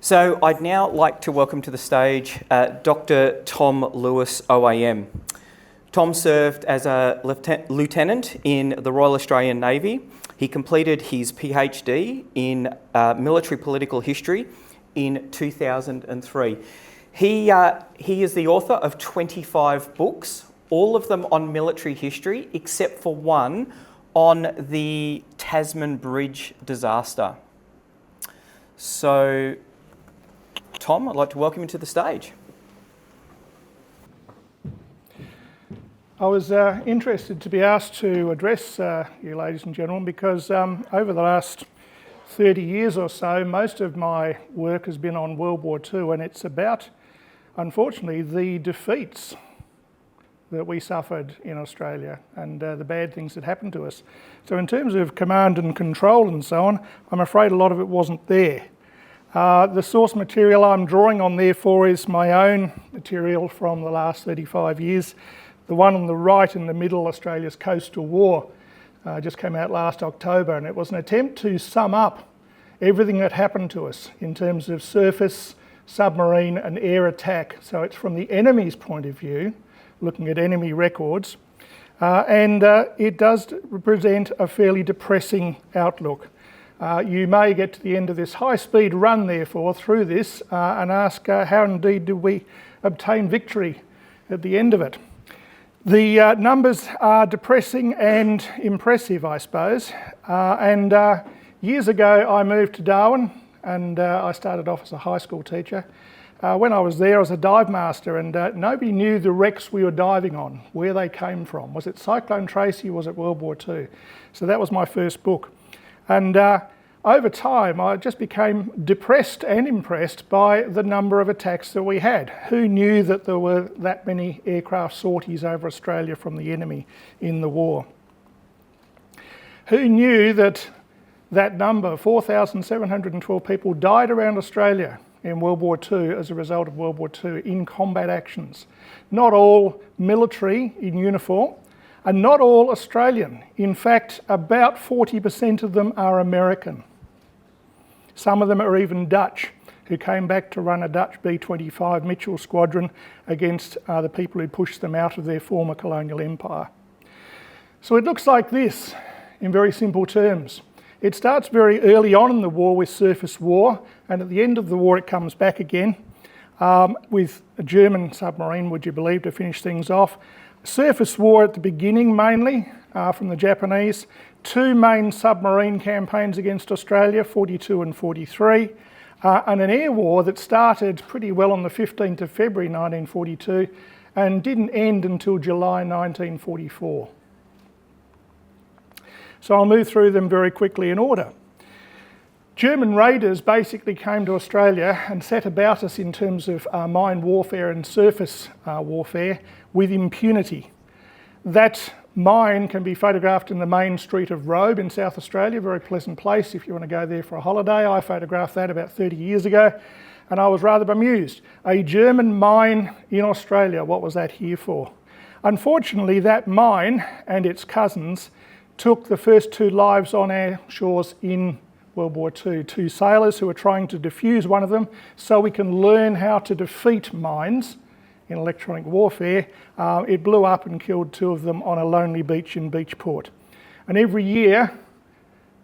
So I'd now like to welcome to the stage Dr. Tom Lewis OAM. Tom served as a lieutenant in the Royal Australian Navy. He completed his PhD in military political history in 2003. He is the author of 25 books, all of them on military history, except for one on the Tasman Bridge disaster. So, Tom, I'd like to welcome you to the stage. I was interested to be asked to address you ladies and gentlemen because over the last 30 years or so, most of my work has been on World War II, and it's about, unfortunately, the defeats that we suffered in Australia and the bad things that happened to us. So in terms of command and control and so on, I'm afraid a lot of it wasn't there. The source material I'm drawing on therefore is my own material from the last 35 years. The one on the right in the middle, Australia's Coastal War, just came out last October, and it was an attempt to sum up everything that happened to us in terms of surface, submarine and air attack. So it's from the enemy's point of view, looking at enemy records, and it does represent a fairly depressing outlook. You may get to the end of this high-speed run, therefore, through this and ask how indeed did we obtain victory at the end of it. The numbers are depressing and impressive, I suppose. Years ago, I moved to Darwin, and I started off as a high school teacher. When I was there, I was a dive master, and nobody knew the wrecks we were diving on, where they came from. Was it Cyclone Tracy? Was it World War II? So that was my first book. And over time, I just became depressed and impressed by the number of attacks that we had. Who knew that there were that many aircraft sorties over Australia from the enemy in the war? Who knew that that number, 4,712 people, died around Australia in World War II as a result of World War II in combat actions? Not all military in uniform, and not all Australian. In fact, about 40% of them are American. Some of them are even Dutch, who came back to run a Dutch B-25 Mitchell squadron against the people who pushed them out of their former colonial empire. So it looks like this, in very simple terms. It starts very early on in the war with surface war, and at the end of the war it comes back again with a German submarine, would you believe, to finish things off. Surface war at the beginning mainly from the Japanese. Two main submarine campaigns against Australia, 42 and 43, and an air war that started pretty well on the 15th of February 1942 and didn't end until July 1944. So I'll move through them very quickly in order. German raiders basically came to Australia and set about us in terms of mine warfare and surface warfare with impunity. That mine can be photographed in the main street of Broome in South Australia, a very pleasant place if you want to go there for a holiday. I photographed that about 30 years ago, and I was rather bemused. A German mine in Australia, what was that here for? Unfortunately, that mine and its cousins took the first two lives on our shores in World War II. Two sailors who were trying to defuse one of them so we can learn how to defeat mines in electronic warfare. It blew up and killed two of them on a lonely beach in Beachport. And every year,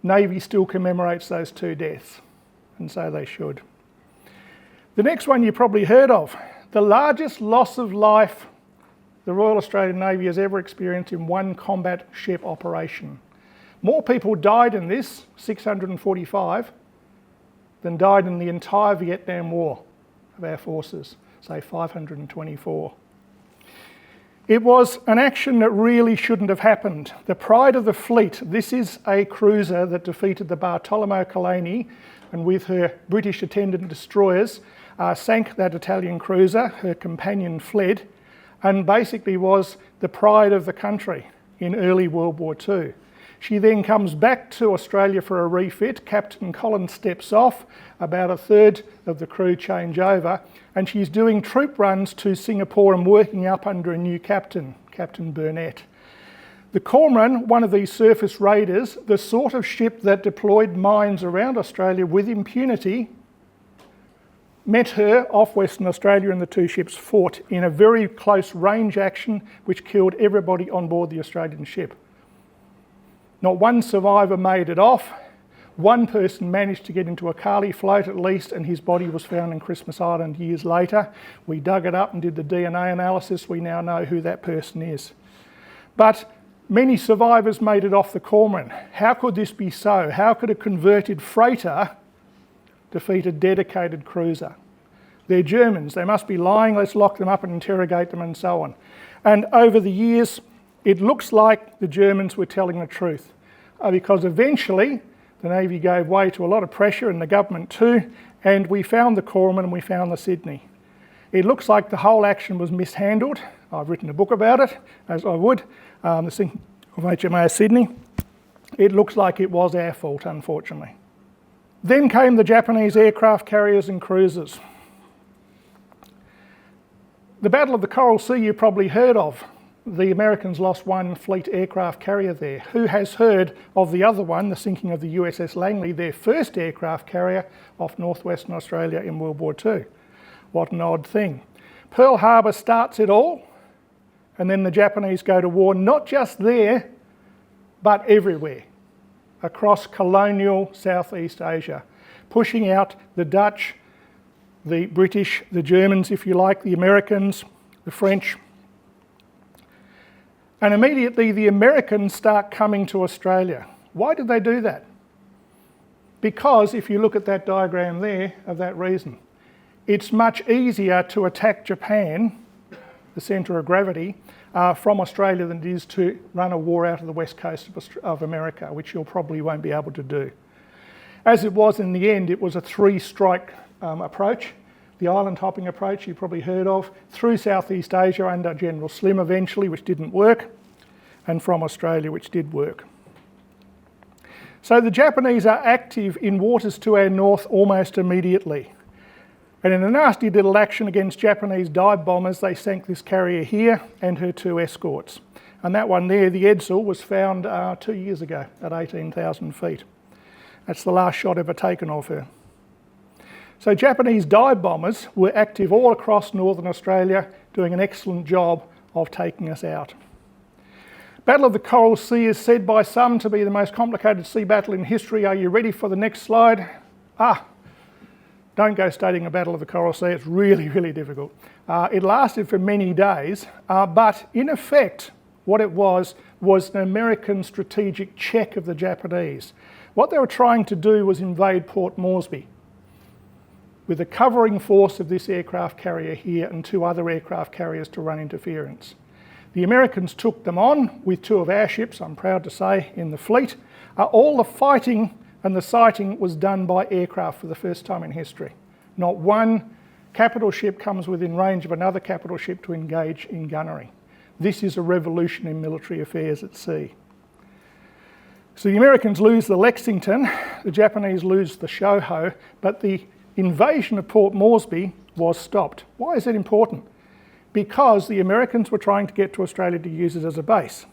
Navy still commemorates those two deaths, and so they should. The next one you probably heard of, the largest loss of life the Royal Australian Navy has ever experienced in one combat ship operation. More people died in this, 645, than died in the entire Vietnam War of our forces, say 524. It was an action that really shouldn't have happened. The pride of the fleet, this is a cruiser that defeated the Bartolomeo Colony, and with her British attendant destroyers, sank that Italian cruiser. Her companion fled, and basically was the pride of the country in early World War II. She then comes back to Australia for a refit. Captain Collins steps off, about a third of the crew change over, and she's doing troop runs to Singapore and working up under a new captain, Captain Burnett. The Kormoran, one of these surface raiders, the sort of ship that deployed mines around Australia with impunity, met her off Western Australia, and the two ships fought in a very close range action which killed everybody on board the Australian ship. Not one survivor made it off. One person managed to get into a Kali float at least, and his body was found in Christmas Island years later. We dug it up and did the DNA analysis. We now know who that person is. But many survivors made it off the Kormoran. How could this be so? How could a converted freighter defeat a dedicated cruiser? They're Germans. They must be lying. Let's lock them up and interrogate them and so on. And over the years, it looks like the Germans were telling the truth, because eventually the Navy gave way to a lot of pressure, and the government too, and we found the Kormoran and we found the Sydney. It looks like the whole action was mishandled. I've written a book about it, as I would, the sinking of HMAS Sydney. It looks like it was our fault, unfortunately. Then came the Japanese aircraft carriers and cruisers. The Battle of the Coral Sea you've probably heard of. The Americans lost one fleet aircraft carrier there. Who has heard of the other one, the sinking of the USS Langley, their first aircraft carrier off northwestern Australia in World War II? What an odd thing. Pearl Harbor starts it all, and then the Japanese go to war, not just there, but everywhere, across colonial Southeast Asia, pushing out the Dutch, the British, the Germans, if you like, the Americans, the French. And immediately the Americans start coming to Australia. Why did they do that? Because if you look at that diagram there, of that reason, it's much easier to attack Japan, the centre of gravity, from Australia than it is to run a war out of the west coast of America, which you probably won't be able to do. As it was in the end, it was a three-strike approach. The island hopping approach you've probably heard of, through Southeast Asia under General Slim eventually, which didn't work, and from Australia, which did work. So the Japanese are active in waters to our north almost immediately. And in a nasty little action against Japanese dive bombers, they sank this carrier here and her two escorts. And that one there, the Edsel, was found 2 years ago at 18,000 feet. That's the last shot ever taken of her. So Japanese dive bombers were active all across northern Australia, doing an excellent job of taking us out. Battle of the Coral Sea is said by some to be the most complicated sea battle in history. Are you ready for the next slide? Don't go studying a Battle of the Coral Sea. It's really, really difficult. It lasted for many days, but in effect, what it was an American strategic check of the Japanese. What they were trying to do was invade Port Moresby, with a covering force of this aircraft carrier here and two other aircraft carriers to run interference. The Americans took them on with two of our ships, I'm proud to say, in the fleet. All the fighting and the sighting was done by aircraft for the first time in history. Not one capital ship comes within range of another capital ship to engage in gunnery. This is a revolution in military affairs at sea. So the Americans lose the Lexington, the Japanese lose the Shoho, but the invasion of Port Moresby was stopped. Why is it important? Because the Americans were trying to get to Australia to use it as a base.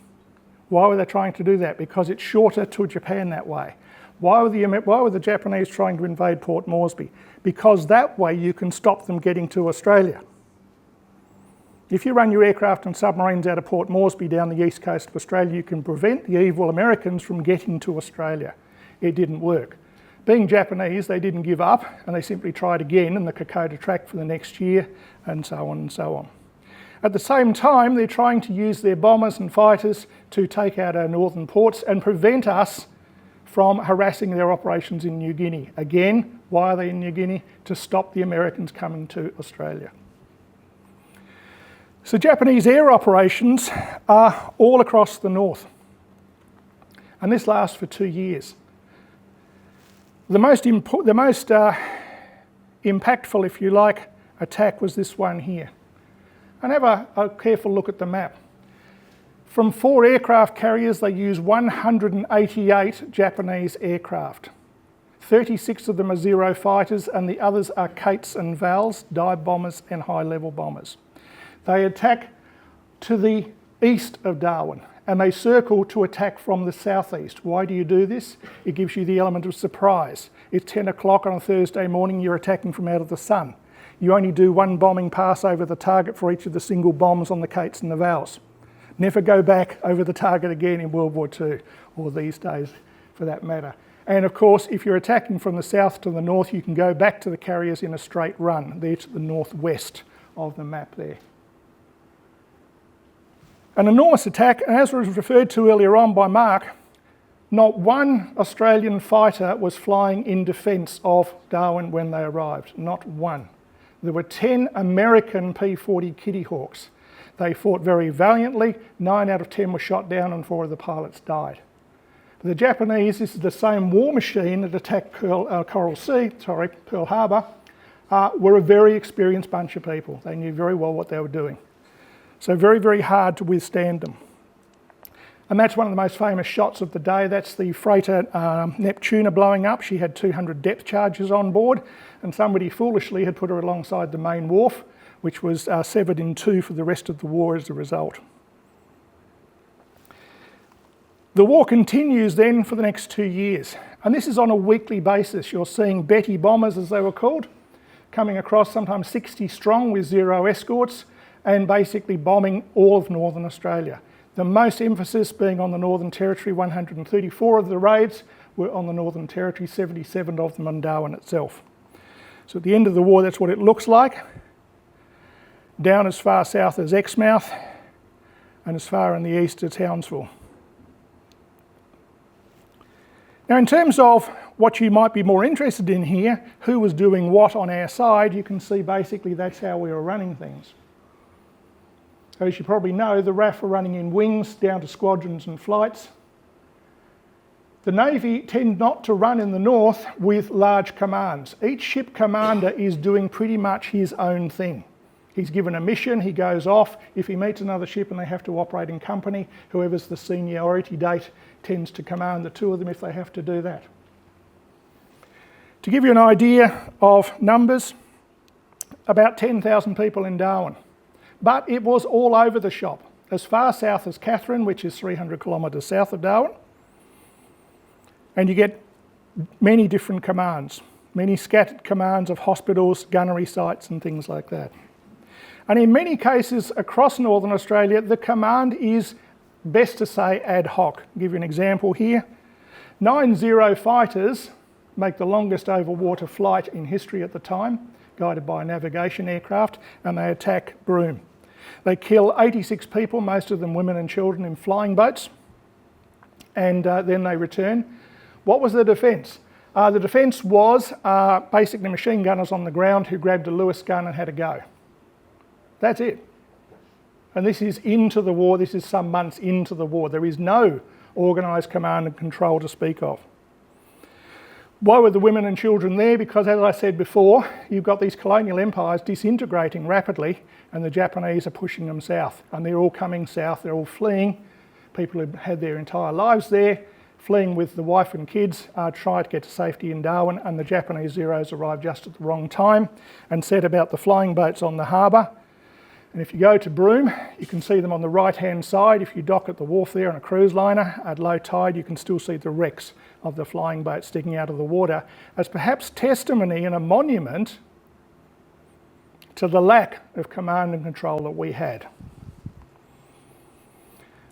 Why were they trying to do that? Because it's shorter to Japan that way. Why were the Japanese trying to invade Port Moresby? Because that way you can stop them getting to Australia. If you run your aircraft and submarines out of Port Moresby down the east coast of Australia, you can prevent the evil Americans from getting to Australia. It didn't work. Being Japanese, they didn't give up, and they simply tried again in the Kokoda track for the next year, and so on and so on. At the same time, they're trying to use their bombers and fighters to take out our northern ports and prevent us from harassing their operations in New Guinea. Again, why are they in New Guinea? To stop the Americans coming to Australia. So Japanese air operations are all across the north, and this lasts for 2 years. The most impactful, if you like, attack was this one here. And have a careful look at the map. From 4 aircraft carriers, they use 188 Japanese aircraft. 36 of them are Zero fighters, and the others are Kates and Vals, dive bombers and high-level bombers. They attack to the east of Darwin, and they circle to attack from the southeast. Why do you do this? It gives you the element of surprise. It's 10 o'clock on a Thursday morning, you're attacking from out of the sun. you only do one bombing pass over the target for each of the single bombs on the Kates and the Vals. Never go back over the target again in World War II, or these days for that matter. And of course, if you're attacking from the south to the north, you can go back to the carriers in a straight run. They're to the northwest of the map there. An enormous attack, and as was referred to earlier on by Mark, not one Australian fighter was flying in defence of Darwin when they arrived, not one. There were 10 American P-40 Kittyhawks. They fought very valiantly, 9 out of 10 were shot down and 4 of the pilots died. The Japanese, this is the same war machine that attacked Pearl Harbour, were a very experienced bunch of people. They knew very well what they were doing. So very, very hard to withstand them. And that's one of the most famous shots of the day. That's the freighter Neptuna blowing up. She had 200 depth charges on board, and somebody foolishly had put her alongside the main wharf, which was severed in two for the rest of the war as a result. The war continues then for the next 2 years, and this is on a weekly basis. You're seeing Betty bombers, as they were called, coming across, sometimes 60 strong with 0 escorts, and basically bombing all of Northern Australia. The most emphasis being on the Northern Territory. 134 of the raids were on the Northern Territory, 77 of them on Darwin itself. So at the end of the war, that's what it looks like. Down as far south as Exmouth, and as far in the east as Townsville. Now, in terms of what you might be more interested in here, who was doing what on our side, you can see basically that's how we were running things. As you probably know, the RAAF were running in wings down to squadrons and flights. The Navy tend not to run in the north with large commands. Each ship commander is doing pretty much his own thing. He's given a mission, he goes off. If he meets another ship and they have to operate in company, whoever's the seniority date tends to command the two of them if they have to do that. To give you an idea of numbers, about 10,000 people in Darwin. But it was all over the shop, as far south as Katherine, which is 300 kilometres south of Darwin. And you get many different commands, many scattered commands of hospitals, gunnery sites and things like that. And in many cases across Northern Australia, the command is, best to say, ad hoc. I'll give you an example here. 90 fighters make the longest over water flight in history at the time, guided by a navigation aircraft, and they attack Broome. They kill 86 people, most of them women and children, in flying boats, and then they return. What was the defence? The defence was basically machine gunners on the ground who grabbed a Lewis gun and had a go. That's it. And this is into the war, this is some months into the war. There is no organised command and control to speak of. Why were the women and children there? Because, as I said before, you've got these colonial empires disintegrating rapidly and the Japanese are pushing them south. And they're all coming south, they're all fleeing. People who had their entire lives there, fleeing with the wife and kids, try to get to safety in Darwin, and the Japanese Zeros arrived just at the wrong time and set about the flying boats on the harbour. And if you go to Broome, you can see them on the right-hand side. If you dock at the wharf there on a cruise liner, at low tide, you can still see the wrecks of the flying boats sticking out of the water as perhaps testimony and a monument to the lack of command and control that we had.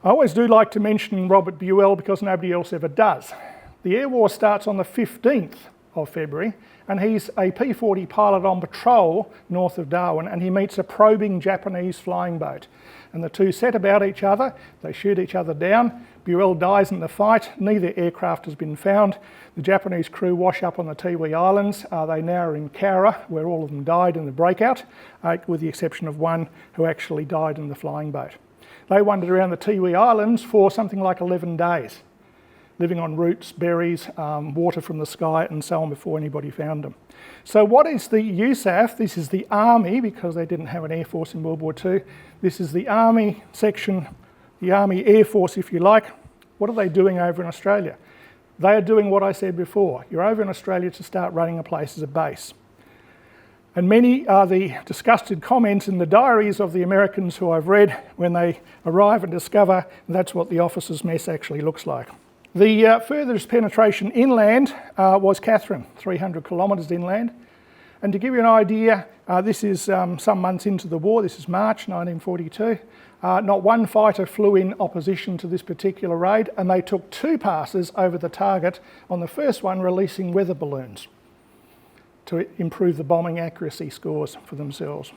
I always do like to mention Robert Buell because nobody else ever does. The air war starts on the 15th of February, and he's a P-40 pilot on patrol north of Darwin, and he meets a probing Japanese flying boat. And the two set about each other, they shoot each other down. Buell dies in the fight, neither aircraft has been found. The Japanese crew wash up on the Tiwi Islands. They now are in Cowra, where all of them died in the breakout, with the exception of one who actually died in the flying boat. They wandered around the Tiwi Islands for something like 11 days. Living on roots, berries, water from the sky and so on before anybody found them. So what is the USAAF? This is the Army, because they didn't have an Air Force in World War II. This is the Army section, the Army Air Force if you like. What are they doing over in Australia? They are doing what I said before. You're over in Australia to start running a place as a base. And many are the disgusted comments in the diaries of the Americans who I've read when they arrive and discover that's what the officers' mess actually looks like. The furthest penetration inland was Katherine, 300 kilometres inland. And to give you an idea, this is some months into the war. This is March 1942. Not one fighter flew in opposition to this particular raid, and they took 2 passes over the target on the first one, releasing weather balloons to improve the bombing accuracy scores for themselves.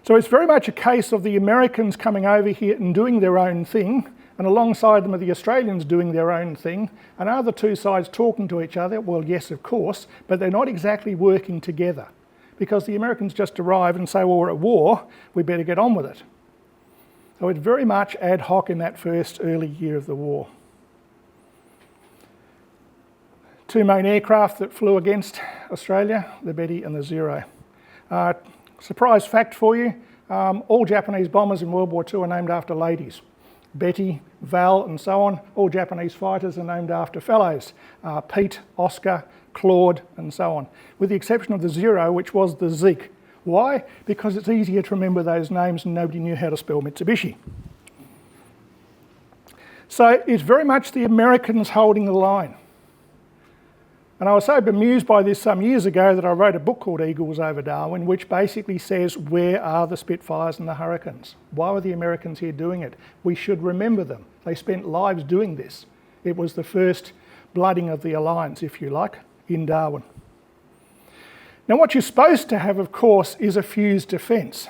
So it's very much a case of the Americans coming over here and doing their own thing, and alongside them are the Australians doing their own thing. And are the two sides talking to each other? Well, yes, of course, but they're not exactly working together, because the Americans just arrive and say, well, we're at war, we better get on with it. So it's very much ad hoc in that first early year of the war. 2 main aircraft that flew against Australia, the Betty and the Zero. Surprise fact for you, all Japanese bombers in World War II are named after ladies. Betty, Val and so on. All Japanese fighters are named after fellows. Pete, Oscar, Claude and so on. With the exception of the Zero, which was the Zeke. Why? Because it's easier to remember those names and nobody knew how to spell Mitsubishi. So it's very much the Americans holding the line. And I was so bemused by this some years ago that I wrote a book called Eagles Over Darwin, which basically says, where are the Spitfires and the Hurricanes? Why were the Americans here doing it? We should remember them. They spent lives doing this. It was the first blooding of the alliance, if you like, in Darwin. Now what you're supposed to have, of course, is a fused defence.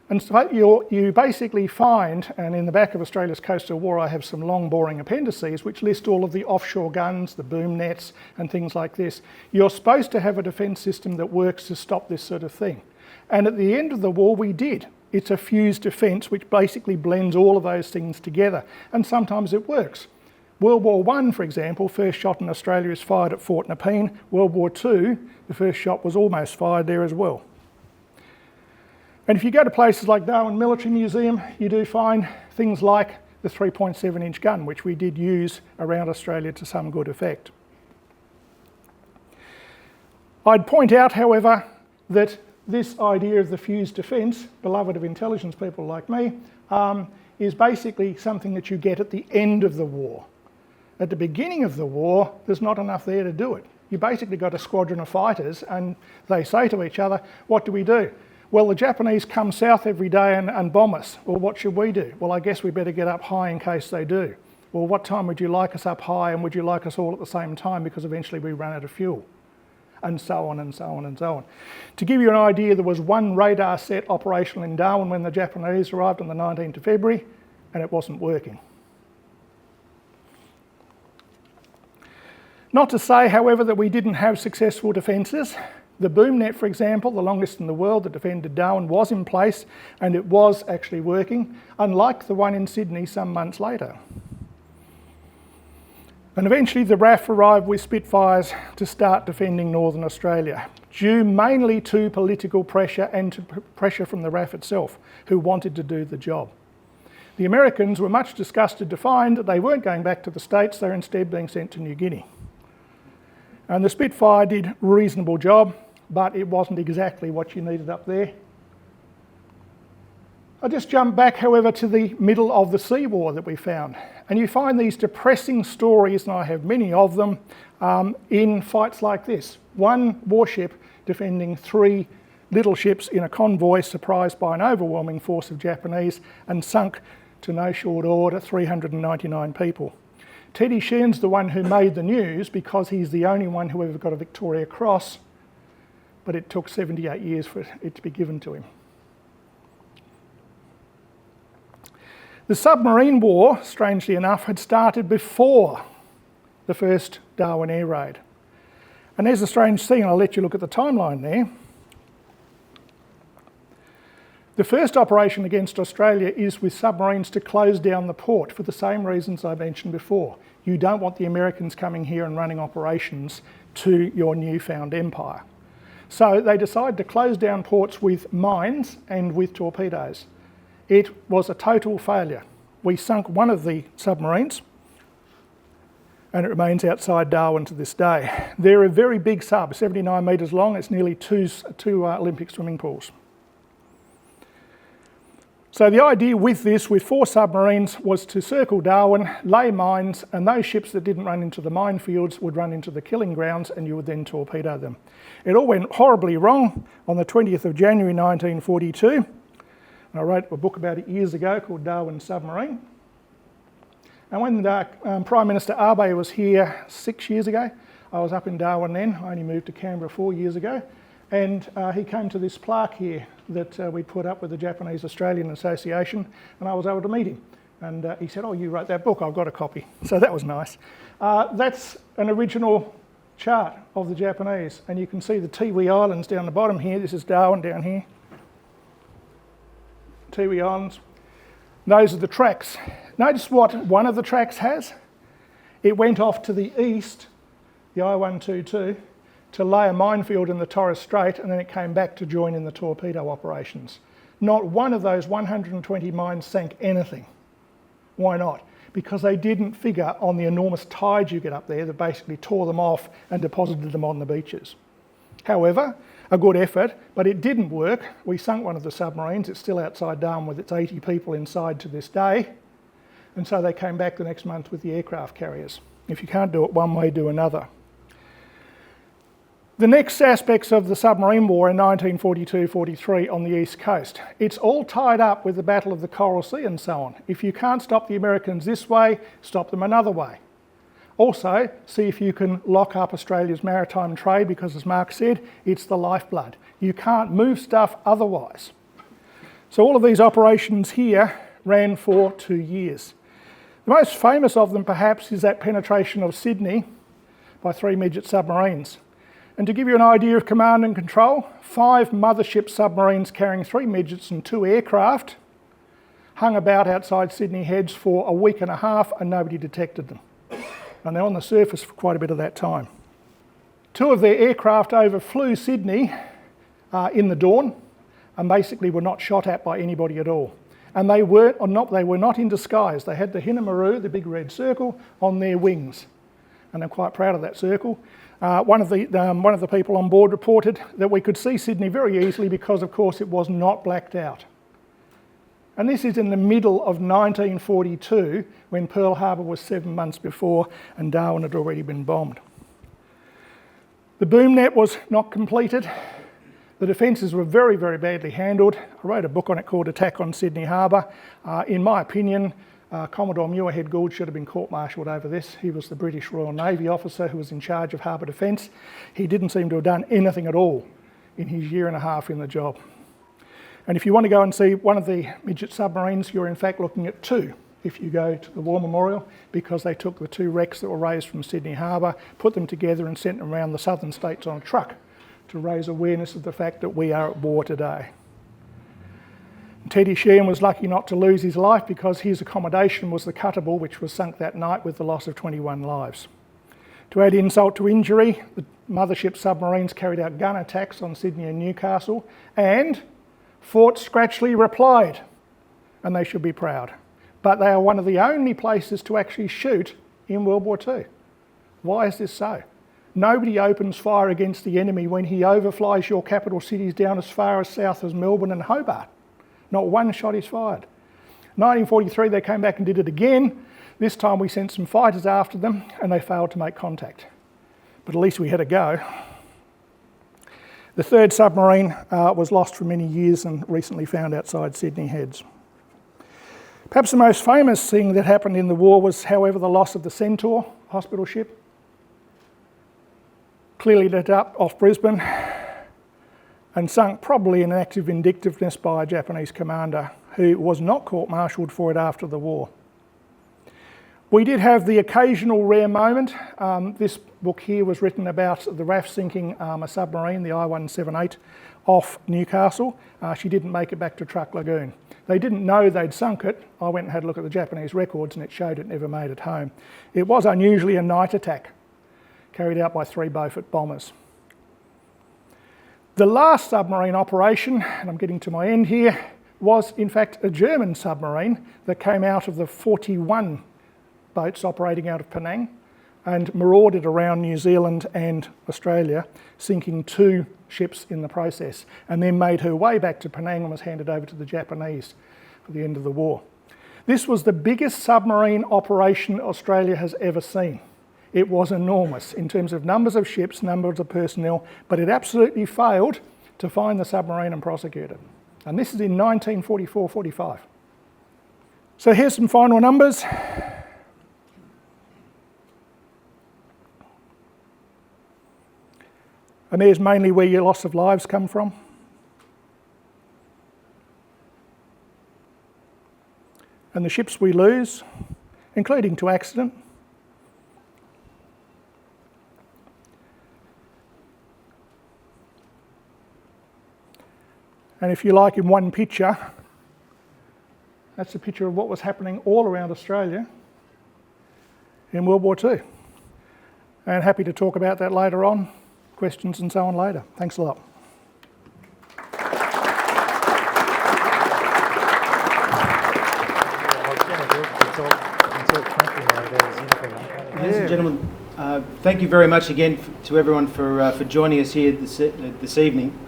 And so you basically find, and in the back of Australia's Coastal War I have some long boring appendices which list all of the offshore guns, the boom nets and things like this. You're supposed to have a defence system that works to stop this sort of thing. And at the end of the war we did. It's a fused defence which basically blends all of those things together, and sometimes it works. World War I, for example, first shot in Australia is fired at Fort Nepean. World War II, the first shot was almost fired there as well. And if you go to places like Darwin Military Museum, you do find things like the 3.7-inch gun, which we did use around Australia to some good effect. I'd point out, however, that this idea of the fused defence, beloved of intelligence people like me, is basically something that you get at the end of the war. At the beginning of the war, there's not enough there to do it. You basically got a squadron of fighters and they say to each other, what do we do? Well, the Japanese come south every day and bomb us. Well, what should we do? Well, I guess we better get up high in case they do. Well, what time would you like us up high, and would you like us all at the same time, because eventually we run out of fuel? And so on and so on and so on. To give you an idea, there was one radar set operational in Darwin when the Japanese arrived on the 19th of February, and it wasn't working. Not to say, however, that we didn't have successful defences. The boom net, for example, the longest in the world that defended Darwin, was in place and it was actually working, unlike the one in Sydney some months later. And eventually the RAAF arrived with Spitfires to start defending Northern Australia, due mainly to political pressure and to pressure from the RAAF itself, who wanted to do the job. The Americans were much disgusted to find that they weren't going back to the States, they were instead being sent to New Guinea. And the Spitfire did a reasonable job, but it wasn't exactly what you needed up there. I'll just jump back, however, to the middle of the Sea War that we found. And you find these depressing stories, and I have many of them, in fights like this. One warship defending 3 little ships in a convoy, surprised by an overwhelming force of Japanese, and sunk to no short order 399 people. Teddy Sheen's the one who made the news because he's the only one who ever got a Victoria Cross, but it took 78 years for it to be given to him. The submarine war, strangely enough, had started before the first Darwin air raid. And there's a strange thing, I'll let you look at the timeline there. The first operation against Australia is with submarines to close down the port for the same reasons I mentioned before. You don't want the Americans coming here and running operations to your newfound empire. So they decided to close down ports with mines and with torpedoes. It was a total failure. We sunk one of the submarines and it remains outside Darwin to this day. They're a very big sub, 79 metres long. It's nearly two Olympic swimming pools. So the idea with this, with 4 submarines, was to circle Darwin, lay mines, and those ships that didn't run into the minefields would run into the killing grounds, and you would then torpedo them. It all went horribly wrong on the 20th of January 1942. And I wrote a book about it years ago called Darwin's Submarine. And when Prime Minister Abe was here 6 years ago, I was up in Darwin then. I only moved to Canberra 4 years ago. And he came to this plaque here that we put up with the Japanese Australian Association, and I was able to meet him. And he said, "Oh, you wrote that book, I've got a copy." So that was nice. That's an original chart of the Japanese, and you can see the Tiwi Islands down the bottom here. This is Darwin down here. Tiwi Islands. Those are the tracks. Notice what one of the tracks has. It went off to the east, the I-122, to lay a minefield in the Torres Strait, and then it came back to join in the torpedo operations. Not one of those 120 mines sank anything. Why not? Because they didn't figure on the enormous tides you get up there that basically tore them off and deposited them on the beaches. However, a good effort, but it didn't work. We sunk one of the submarines. It's still outside Darwin with its 80 people inside to this day. And so they came back the next month with the aircraft carriers. If you can't do it one way, do another. The next aspects of the submarine war in 1942-43 on the east coast. It's all tied up with the Battle of the Coral Sea and so on. If you can't stop the Americans this way, stop them another way. Also, see if you can lock up Australia's maritime trade, because as Mark said, it's the lifeblood. You can't move stuff otherwise. So all of these operations here ran for 2 years. The most famous of them perhaps is that penetration of Sydney by 3 Midget submarines. And to give you an idea of command and control, 5 mothership submarines carrying 3 midgets and 2 aircraft hung about outside Sydney Heads for a week and a half, and nobody detected them. And they're on the surface for quite a bit of that time. 2 of their aircraft overflew Sydney in the dawn and basically were not shot at by anybody at all. And they were not in disguise. They had the HIMARS, the big red circle, on their wings. And I'm quite proud of that circle. One of the people on board reported that we could see Sydney very easily because, of course, it was not blacked out. And this is in the middle of 1942, when Pearl Harbor was 7 months before and Darwin had already been bombed. The boom net was not completed. The defences were very, very badly handled. I wrote a book on it called Attack on Sydney Harbour. In my opinion, Commodore Muirhead-Gould should have been court-martialled over this. He was the British Royal Navy officer who was in charge of harbour defence. He didn't seem to have done anything at all in his year and a half in the job. And if you want to go and see one of the midget submarines, you're in fact looking at 2 if you go to the War Memorial, because they took the 2 wrecks that were raised from Sydney Harbour, put them together and sent them around the southern states on a truck to raise awareness of the fact that we are at war today. Teddy Sheehan was lucky not to lose his life because his accommodation was the Cuttable, which was sunk that night with the loss of 21 lives. To add insult to injury, the mothership submarines carried out gun attacks on Sydney and Newcastle, and Fort Scratchley replied, and they should be proud. But they are one of the only places to actually shoot in World War II. Why is this so? Nobody opens fire against the enemy when he overflies your capital cities down as far as south as Melbourne and Hobart. Not one shot is fired. 1943 they came back and did it again. This time we sent some fighters after them and they failed to make contact. But at least we had a go. The 3rd submarine was lost for many years and recently found outside Sydney Heads. Perhaps the most famous thing that happened in the war was, however, the loss of the Centaur hospital ship. Clearly lit up off Brisbane and sunk probably in an act of vindictiveness by a Japanese commander who was not court-martialled for it after the war. We did have the occasional rare moment. This book here was written about the RAAF sinking a submarine, the I-178, off Newcastle. She didn't make it back to Truck Lagoon. They didn't know they'd sunk it. I went and had a look at the Japanese records and it showed it never made it home. It was unusually a night attack carried out by 3 Beaufort bombers. The last submarine operation, and I'm getting to my end here, was in fact a German submarine that came out of the 41 boats operating out of Penang and marauded around New Zealand and Australia, sinking 2 ships in the process, and then made her way back to Penang and was handed over to the Japanese. at the end of the war. This was the biggest submarine operation Australia has ever seen. It was enormous in terms of numbers of ships, numbers of personnel, but it absolutely failed to find the submarine and prosecute it. And this is in 1944-45. So here's some final numbers. And there's mainly where your loss of lives come from. And the ships we lose, including to accident. And if you like, in one picture, that's a picture of what was happening all around Australia in World War II. And happy to talk about that later on, questions and so on later. Thanks a lot. Ladies and gentlemen, thank you very much again to everyone for joining us here this evening.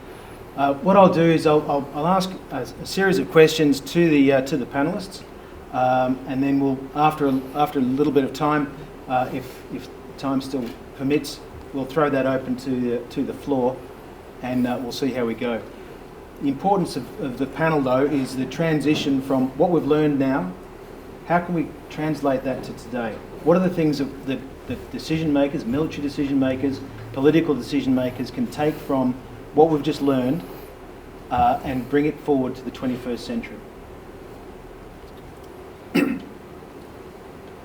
What I'll do is I'll ask a series of questions to the panelists, and then we'll after a little bit of time, if time still permits, we'll throw that open to the floor, and we'll see how we go. The importance of the panel, though, is the transition from what we've learned now. How can we translate that to today? What are the things that decision makers, military decision makers, political decision makers can take from what we've just learned and bring it forward to the 21st century?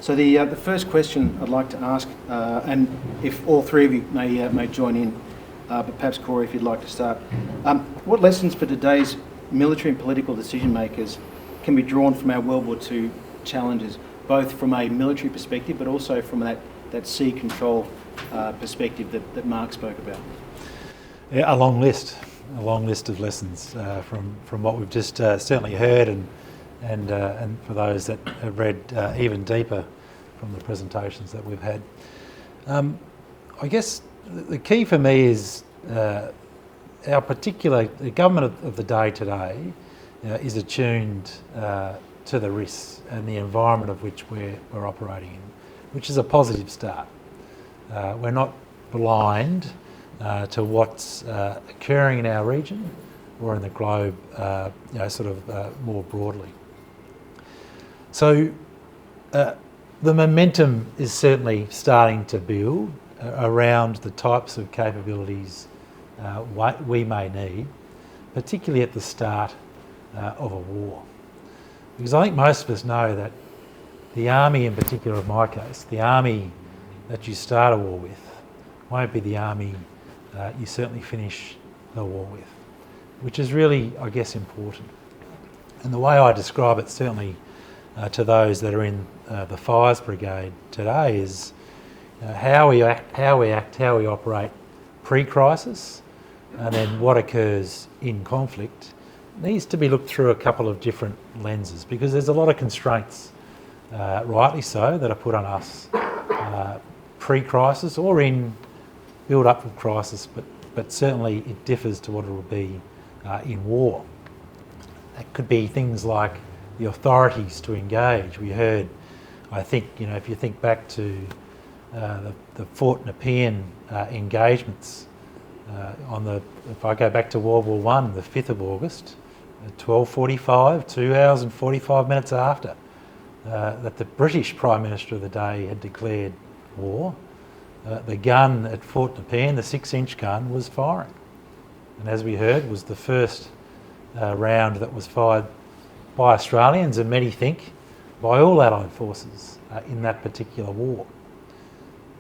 So the first question I'd like to ask, and if all three of you may join in, but perhaps Corey, if you'd like to start. What lessons for today's military and political decision makers can be drawn from our World War II challenges, both from a military perspective, but also from that sea control perspective that Mark spoke about? Yeah, a long list of lessons from what we've just certainly heard, and for those that have read even deeper from the presentations that we've had. I guess the key for me is the government of the day today is attuned to the risks and the environment of which we're operating in, which is a positive start. We're not blind to what's occurring in our region or in the globe, more broadly. So the momentum is certainly starting to build around the types of capabilities we may need, particularly at the start of a war. Because I think most of us know that the army, in particular in my case, the army that you start a war with won't be the army you certainly finish the war with, which is really, I guess, important. And the way I describe it, certainly to those that are in the Fires Brigade today, is how we operate pre-crisis, and then what occurs in conflict needs to be looked through a couple of different lenses, because there's a lot of constraints, rightly so, that are put on us pre-crisis or in build-up of crisis, but certainly it differs to what it will be in war. That could be things like the authorities to engage. We heard, I think, if you think back to the Fort Nepean engagements if I go back to World War I, the 5th of August, at 12:45, 2 hours and 45 minutes after that the British Prime Minister of the day had declared war, the gun at Fort Nepean, the 6-inch gun, was firing. And as we heard, was the first round that was fired by Australians, and many think by all Allied forces in that particular war.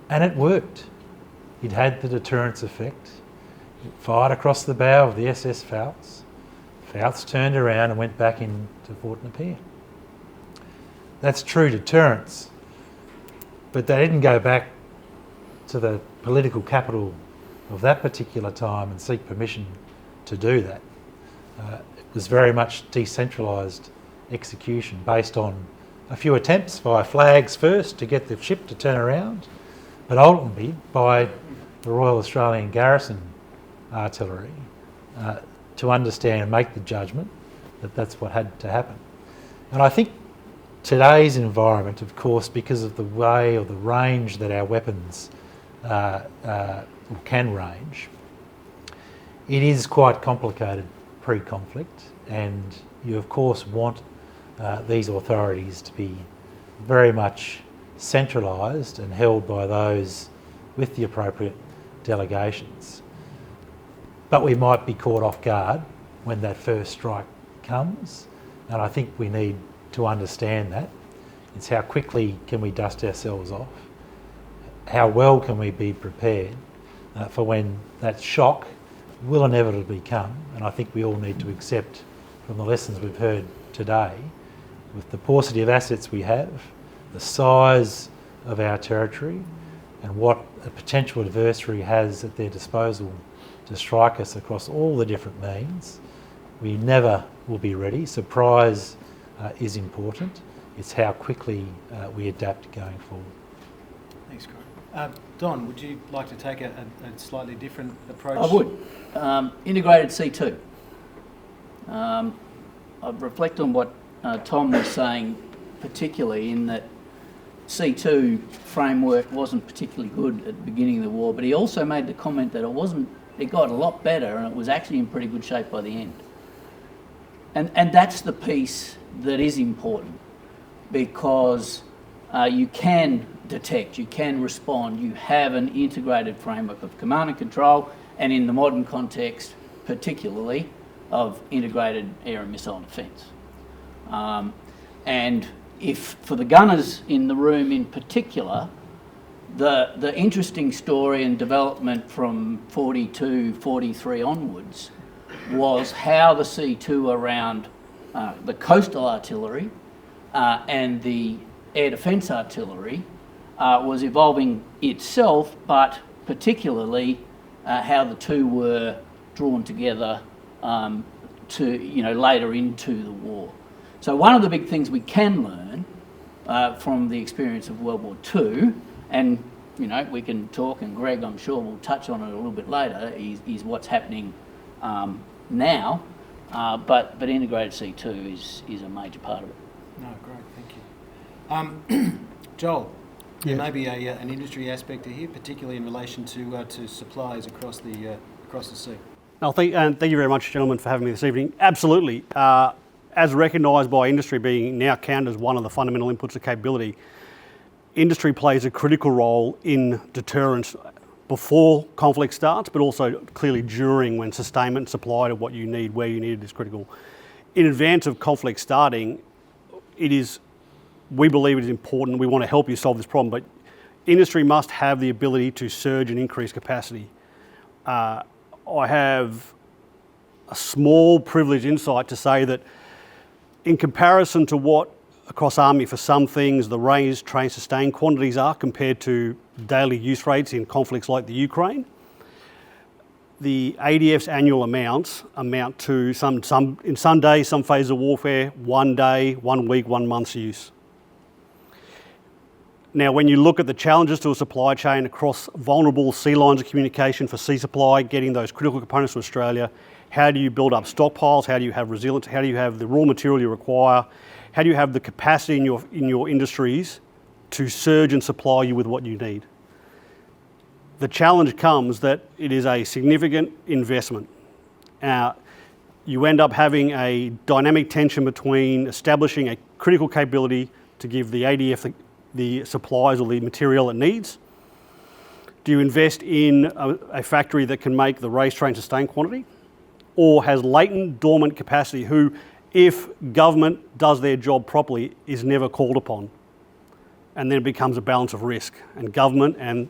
And it worked. It had the deterrence effect. It fired across the bow of the SS Fouts. Fouts turned around and went back into Fort Nepean. That's true deterrence, but they didn't go back to the political capital of that particular time and seek permission to do that. It was very much decentralised execution based on a few attempts via flags first to get the ship to turn around, but ultimately by the Royal Australian Garrison Artillery to understand and make the judgment that that's what had to happen. And I think today's environment, of course, because of the way or the range that our weapons can range, it is quite complicated pre-conflict, and you of course want these authorities to be very much centralised and held by those with the appropriate delegations. But we might be caught off guard when that first strike comes, and I think we need to understand that. It's how quickly can we dust ourselves off, how well can we be prepared for when that shock will inevitably come, and I think we all need to accept from the lessons we've heard today, with the paucity of assets we have, the size of our territory, and what a potential adversary has at their disposal to strike us across all the different means. We never will be ready. Surprise is important. It's how quickly we adapt going forward. Thanks, Corey. Don, would you like to take a slightly different approach? I would. Integrated C2. I reflect on what Tom was saying, particularly in that C2 framework wasn't particularly good at the beginning of the war, but he also made the comment that it got a lot better and it was actually in pretty good shape by the end. And that's the piece that is important, because you can detect, you can respond, you have an integrated framework of command and control, and in the modern context, particularly, of integrated air and missile defence. And if, for the gunners in the room in particular, the interesting story and development from 42, 43 onwards was how the C2 around the coastal artillery and the air defence artillery was evolving itself, but particularly how the two were drawn together later into the war. So one of the big things we can learn from the experience of World War II, and we can talk, and Greg, I'm sure, will touch on it a little bit later, is what's happening now, but integrated C2 is a major part of it. No, great, thank you. Joel, there may be an industry aspect here, particularly in relation to supplies across the sea. No, thank you very much, gentlemen, for having me this evening. Absolutely. As recognised by industry being now counted as one of the fundamental inputs of capability, industry plays a critical role in deterrence before conflict starts, but also clearly during, when sustainment and supply to what you need, where you need it, is critical. In advance of conflict starting, we believe it is important, we want to help you solve this problem, but industry must have the ability to surge and increase capacity. I have a small privileged insight to say that in comparison to what across Army for some things the raised, train, sustain quantities are compared to daily use rates in conflicts like the Ukraine, the ADF's annual amounts amount to in some days, some phases of warfare, 1 day, 1 week, 1 month's use. Now, when you look at the challenges to a supply chain across vulnerable sea lines of communication for sea supply, getting those critical components to Australia, how do you build up stockpiles? How do you have resilience? How do you have the raw material you require? How do you have the capacity in your industries to surge and supply you with what you need? The challenge comes that it is a significant investment. You end up having a dynamic tension between establishing a critical capability to give the ADF the supplies or the material it needs. Do you invest in a factory that can make the race, train, sustain quantity, or has latent, dormant capacity who, if government does their job properly, is never called upon? And then it becomes a balance of risk. And government and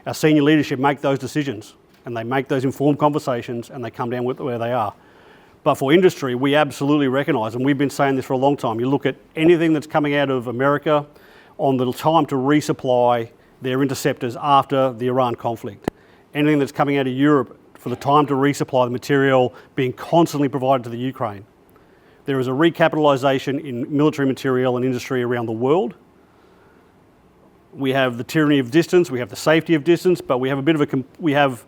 our senior leadership make those decisions, and they make those informed conversations, and they come down with where they are. But for industry, we absolutely recognise, and we've been saying this for a long time, you look at anything that's coming out of America on the time to resupply their interceptors after the Iran conflict. Anything that's coming out of Europe for the time to resupply the material being constantly provided to the Ukraine. There is a recapitalisation in military material and industry around the world. We have the tyranny of distance, we have the safety of distance, but we have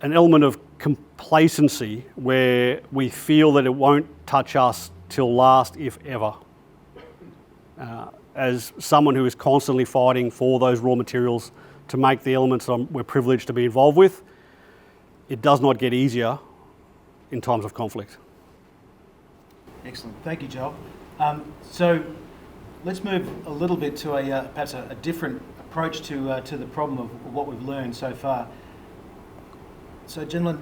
an element of complacency where we feel that it won't touch us till last, if ever. As someone who is constantly fighting for those raw materials to make the elements we're privileged to be involved with, it does not get easier in times of conflict. Excellent. Thank you, Joel. So let's move a little bit to perhaps a different approach to the problem of what we've learned so far. So, gentlemen,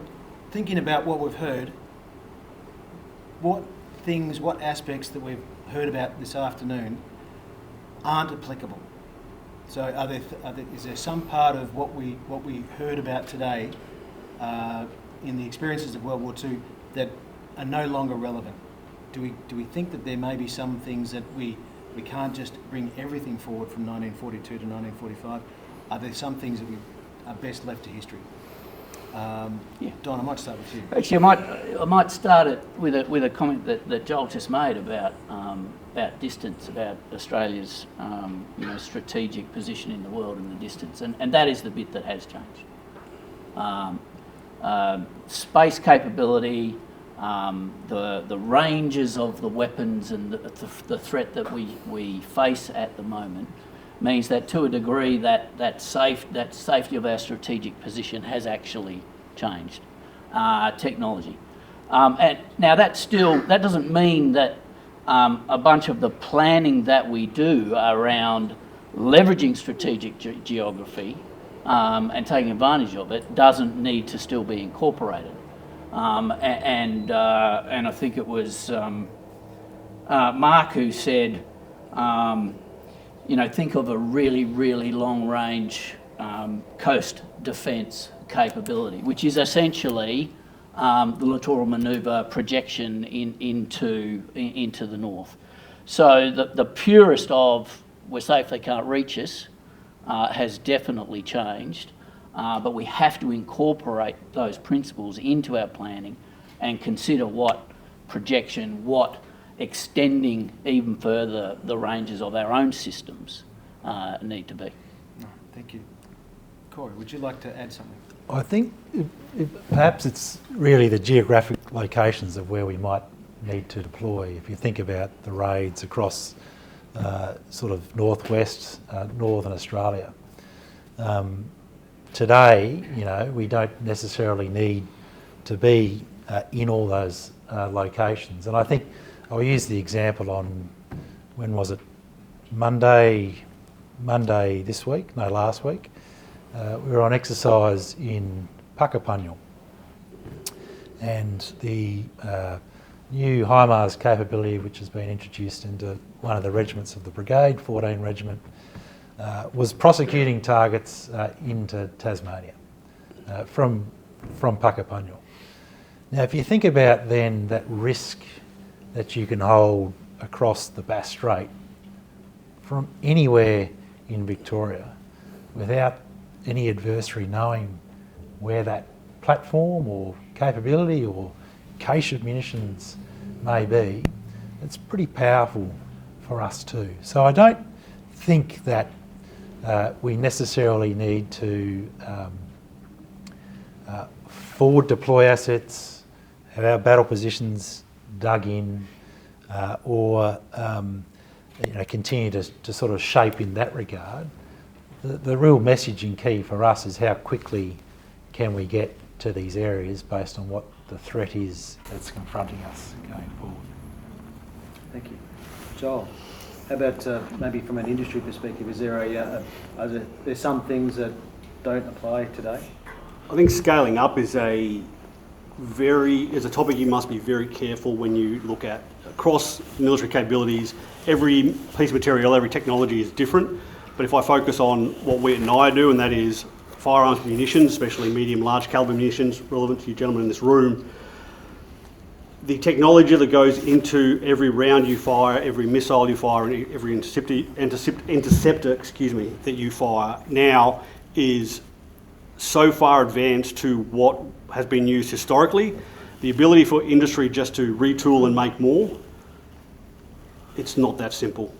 thinking about what we've heard, what aspects that we've heard about this afternoon aren't applicable? So, is there some part of what we heard about today in the experiences of World War II that are no longer relevant? Do we think that there may be some things that we can't just bring everything forward from 1942 to 1945? Are there some things that we are best left to history? Don, I might start with you. Actually, I might start it with a comment that Joel just made about distance, about Australia's strategic position in the world and the distance, and that is the bit that has changed. Space capability, the ranges of the weapons and the threat that we face at the moment means that, to a degree, that safety of our strategic position has actually changed. Technology, and now that doesn't mean that a bunch of the planning that we do around leveraging strategic geography and taking advantage of it doesn't need to still be incorporated. And I think it was Mark who said, think of a really, really long-range coast defence capability, which is essentially the Littoral Manoeuvre projection into the north. So the purest of "we're safe, they can't reach us" has definitely changed, but we have to incorporate those principles into our planning and consider what projection, what extending even further the ranges of our own systems need to be. No, thank you. Corey, would you like to add something? I think perhaps it's really the geographic locations of where we might need to deploy. If you think about the raids across sort of northwest, northern Australia. Today, we don't necessarily need to be in all those locations. And I think I'll use the example on, when was it? Monday last week. We were on exercise in Puckapunyal, and the new HIMARS capability, which has been introduced into one of the regiments of the brigade, 14 Regiment, was prosecuting targets into Tasmania from Puckapunyal. Now, if you think about then that risk that you can hold across the Bass Strait from anywhere in Victoria without any adversary knowing where that platform or capability or cache of munitions may be, it's pretty powerful for us too. So I don't think that we necessarily need to forward deploy assets, have our battle positions dug in, or continue to sort of shape in that regard. The real messaging key for us is how quickly can we get to these areas based on what the threat is that's confronting us going forward. Thank you. Joel, how about maybe from an industry perspective, is there are there some things that don't apply today? I think scaling up is a topic you must be very careful when you look at. Across military capabilities, every piece of material, every technology is different. But if I focus on what we at NIOA do, and that is firearms munitions, especially medium, large calibre munitions, relevant to you gentlemen in this room, the technology that goes into every round you fire, every missile you fire, and every interceptor that you fire now is so far advanced to what has been used historically. The ability for industry just to retool and make more, it's not that simple.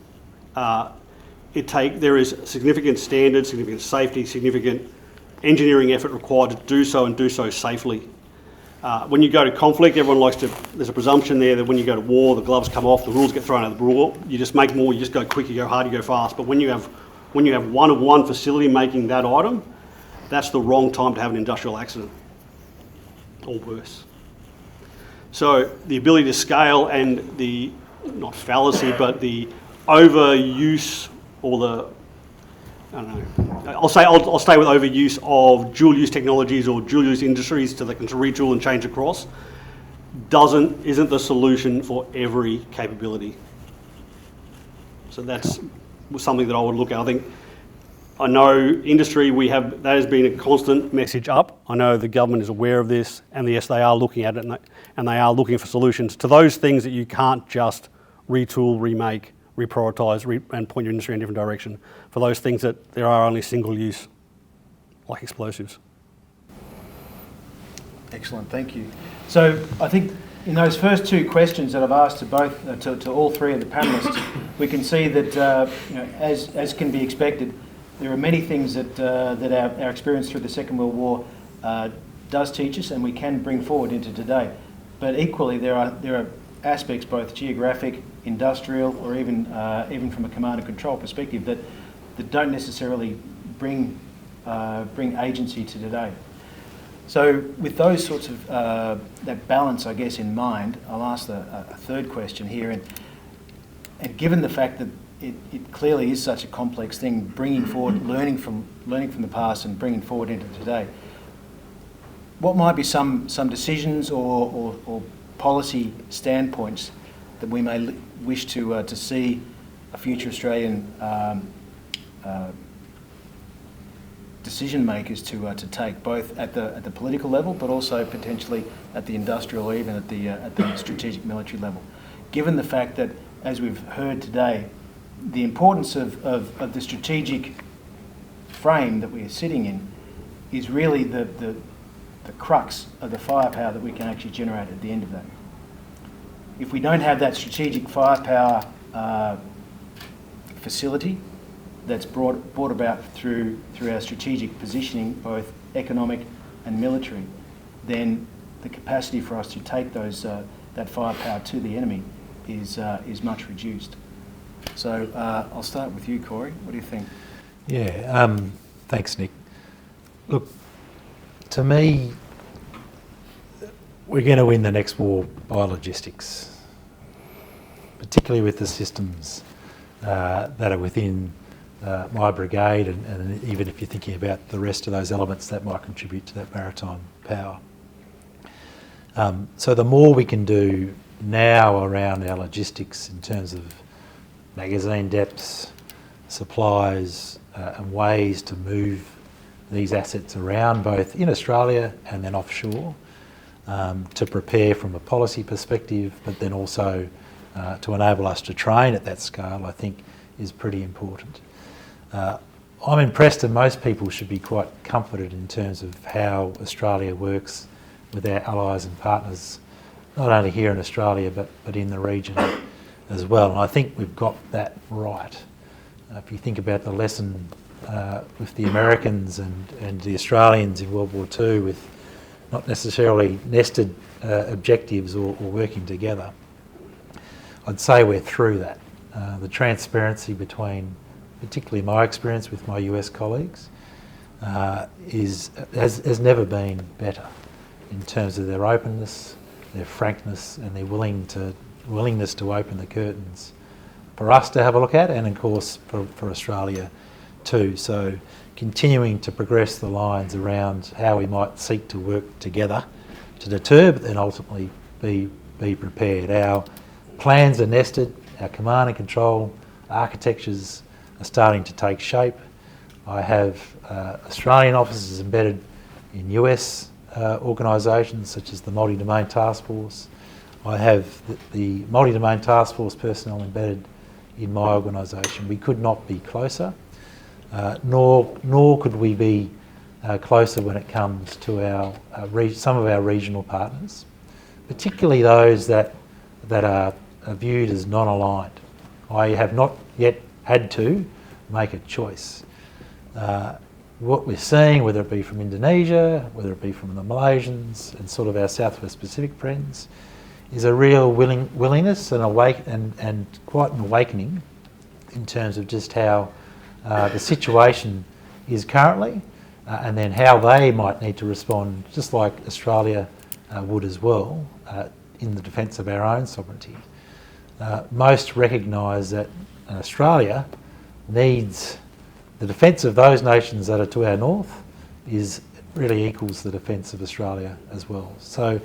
There is significant standards, significant safety, significant engineering effort required to do so and do so safely. When you go to conflict, everyone likes to, there's a presumption there that when you go to war, the gloves come off, the rules get thrown out of the war. You just make more, you just go quick, you go hard, you go fast. But when you have one facility making that item, that's the wrong time to have an industrial accident, or worse. So the ability to scale and the, not fallacy, but the overuse, or the, I don't know, I'll stay with overuse of dual use technologies or dual use industries so they can retool and change across, isn't the solution for every capability. So that's something that I would look at. I know industry, that has been a constant message up. I know the government is aware of this, and yes, they are looking at it, and they are looking for solutions to those things that you can't just retool, remake, reprioritise, and point your industry in a different direction. For those things that there are only single use, like explosives. Excellent, thank you. So I think in those first two questions that I've asked to all three of the panellists, we can see that as can be expected, there are many things that our experience through the Second World War does teach us, and we can bring forward into today. But equally, there are aspects, both geographic, industrial, or even from a command and control perspective, that don't necessarily bring agency to today. So with those sorts of that balance, I guess, in mind, I'll ask a third question here, and given the fact that it clearly is such a complex thing, bringing forward, learning from the past and bringing forward into today, what might be some decisions or policy standpoints that we may wish to see a future Australian decision makers to take, both at the political level, but also potentially at the industrial or even at the strategic military level, given the fact that, as we've heard today, the importance of the strategic frame that we are sitting in is really the crux of the firepower that we can actually generate at the end of that. If we don't have that strategic firepower facility that's brought about through our strategic positioning, both economic and military, then the capacity for us to take that firepower to the enemy is much reduced. So I'll start with you, Corey. What do you think? Yeah, thanks, Nick. Look, to me, we're going to win the next war by logistics, particularly with the systems that are within my brigade, and even if you're thinking about the rest of those elements that might contribute to that maritime power. So the more we can do now around our logistics in terms of magazine depths, supplies, and ways to move these assets around, both in Australia and then offshore, to prepare from a policy perspective, but then also to enable us to train at that scale, I think is pretty important. I'm impressed, and most people should be quite comforted in terms of how Australia works with our allies and partners, not only here in Australia, but in the region as well. And I think we've got that right. If you think about the lesson with the Americans and the Australians in World War II, with not necessarily nested objectives or working together, I'd say we're through that. The transparency between, particularly my experience with my US colleagues, has never been better in terms of their openness, their frankness, and their willingness to open the curtains for us to have a look at, and of course for Australia too. So continuing to progress the lines around how we might seek to work together to deter, but then ultimately be prepared. Our plans are nested, our command and control architectures are starting to take shape. I have Australian officers embedded in US organisations such as the Multi-Domain Task Force. I have the Multi-Domain Task Force personnel embedded in my organisation. We could not be closer, nor could we be closer when it comes to our some of our regional partners, particularly those that are viewed as non-aligned. I have not yet had to make a choice. what we're seeing, whether it be from Indonesia, whether it be from the Malaysians and sort of our Southwest Pacific friends, is a real willingness and quite an awakening in terms of just how the situation is currently, and then how they might need to respond, just like Australia would as well, in the defence of our own sovereignty. Most recognise that Australia needs the defence of those nations that are to our north really equals the defence of Australia as well. So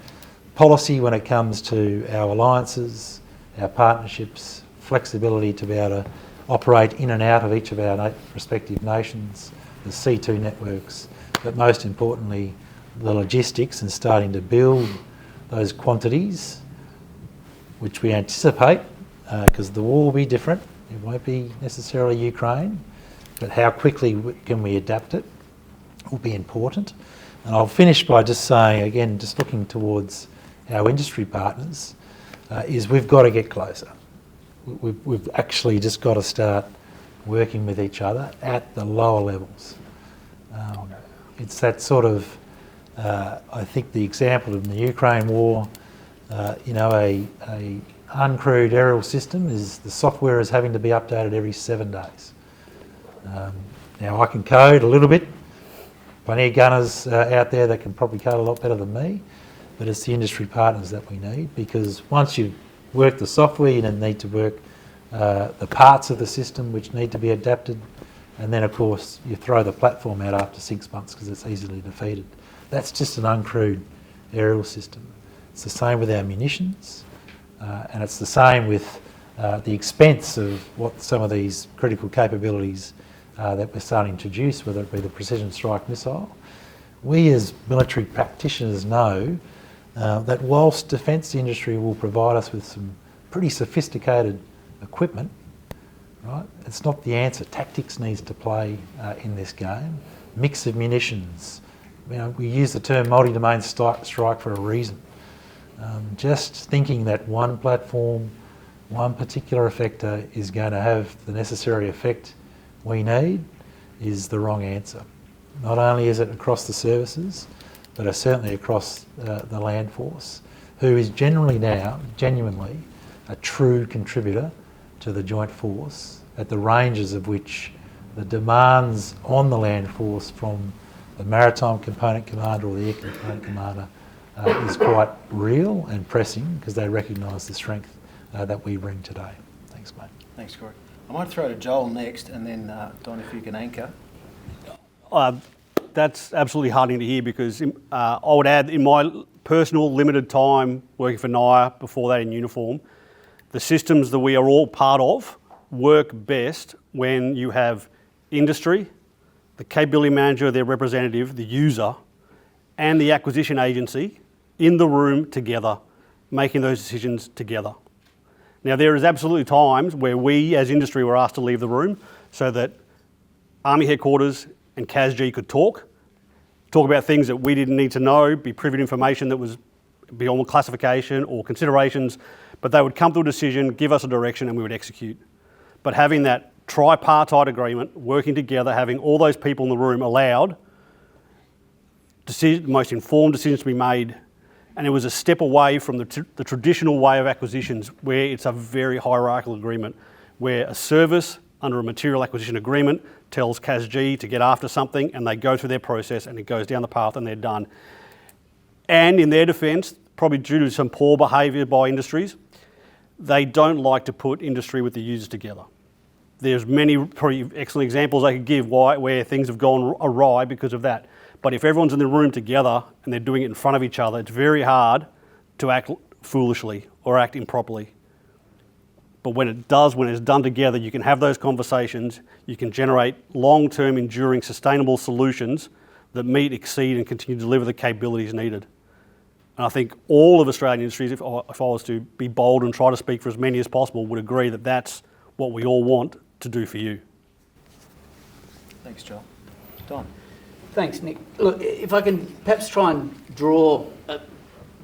policy when it comes to our alliances, our partnerships, flexibility to be able to operate in and out of each of our respective nations, the C2 networks, but most importantly the logistics and starting to build those quantities which we anticipate, because the war will be different. It won't be necessarily Ukraine, but how quickly can we adapt it will be important. And I'll finish by just saying, again, just looking towards our industry partners, is we've got to get closer. We've actually just got to start working with each other at the lower levels. It's that sort of, I think the example of the Ukraine war, a uncrewed aerial system is the software is having to be updated every 7 days. Now I can code a little bit, plenty of gunners out there that can probably code a lot better than me, but it's the industry partners that we need, because once you've worked the software, you then need to work the parts of the system which need to be adapted, and then of course you throw the platform out after 6 months because it's easily defeated. That's just an uncrewed aerial system. It's the same with our munitions, and it's the same with the expense of what some of these critical capabilities that we're starting to introduce, whether it be the precision strike missile. We as military practitioners know that whilst defence industry will provide us with some pretty sophisticated equipment, right, it's not the answer. Tactics needs to play in this game. Mix of munitions. We use the term multi-domain strike for a reason. Just thinking that one platform, one particular effector is going to have the necessary effect we need is the wrong answer. Not only is it across the services, but certainly across the land force, who is generally now, genuinely, a true contributor to the joint force, at the ranges of which the demands on the land force from the maritime component commander or the air component commander is quite real and pressing, because they recognise the strength that we bring today. Thanks, mate. Thanks, Corey. I might throw to Joel next, and then Don, if you can anchor. That's absolutely heartening to hear, because I would add, in my personal limited time working for NIOA, before that in uniform, the systems that we are all part of work best when you have industry, the capability manager, their representative, the user, and the acquisition agency in the room together, making those decisions together. Now, there is absolutely times where we as industry were asked to leave the room so that Army Headquarters and CASG could talk about things that we didn't need to know, be privy to information that was beyond classification or considerations, but they would come to a decision, give us a direction, and we would execute. But having that tripartite agreement, working together, having all those people in the room allowed the most informed decisions to be made, and it was a step away from the traditional way of acquisitions, where it's a very hierarchical agreement, where a service under a material acquisition agreement tells CASG to get after something, and they go through their process and it goes down the path and they're done. And in their defence, probably due to some poor behaviour by industries, they don't like to put industry with the users together. There's many pretty excellent examples I could give where things have gone awry because of that. But if everyone's in the room together and they're doing it in front of each other, it's very hard to act foolishly or act improperly. But when it's done together, you can have those conversations, you can generate long-term, enduring, sustainable solutions that meet, exceed and continue to deliver the capabilities needed. And I think all of Australian industries, if I was to be bold and try to speak for as many as possible, would agree that that's what we all want to do for you. Thanks, Joel. Don. Thanks, Nick. Look, if I can perhaps try and draw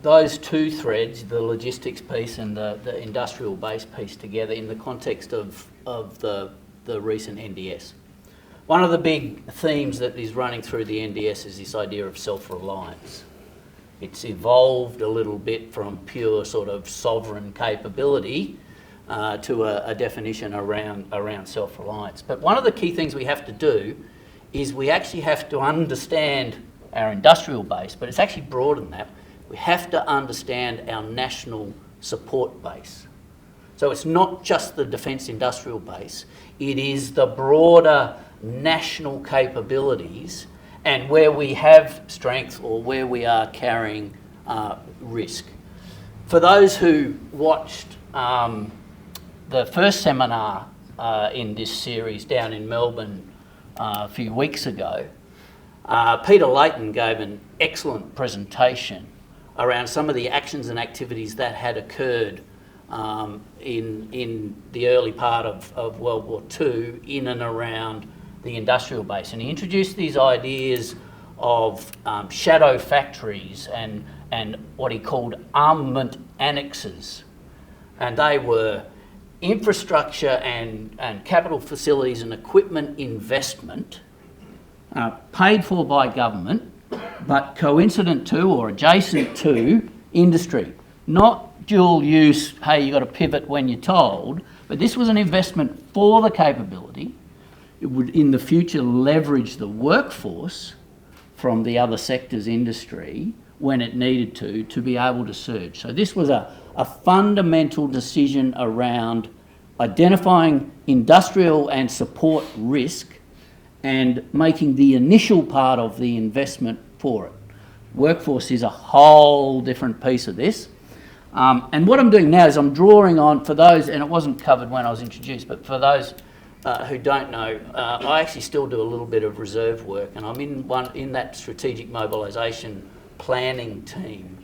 those two threads, the logistics piece and the industrial base piece, together in the context of the recent NDS. one of the big themes that is running through the NDS is this idea of self-reliance. It's evolved a little bit from pure sort of sovereign capability to a definition around self-reliance. But one of the key things we have to do is we actually have to understand our industrial base, but it's actually broader than that. We have to understand our national support base. So it's not just the defence industrial base, it is the broader national capabilities and where we have strength or where we are carrying risk. For those who watched the first seminar in this series down in Melbourne a few weeks ago, Peter Layton gave an excellent presentation around some of the actions and activities that had occurred in the early part of World War II in and around the industrial base. And he introduced these ideas of shadow factories and what he called armament annexes. And they were infrastructure and capital facilities and equipment investment paid for by government, but coincident to or adjacent to industry. Not dual use, hey, you've got to pivot when you're told, but this was an investment for the capability. It would, in the future, leverage the workforce from the other sector's industry when it needed to be able to surge. So this was a fundamental decision around identifying industrial and support risk and making the initial part of the investment for it. Workforce is a whole different piece of this. And what I'm doing now is I'm drawing on, for those, and it wasn't covered when I was introduced, but for those who don't know, I actually still do a little bit of reserve work, and I'm in that strategic mobilisation planning team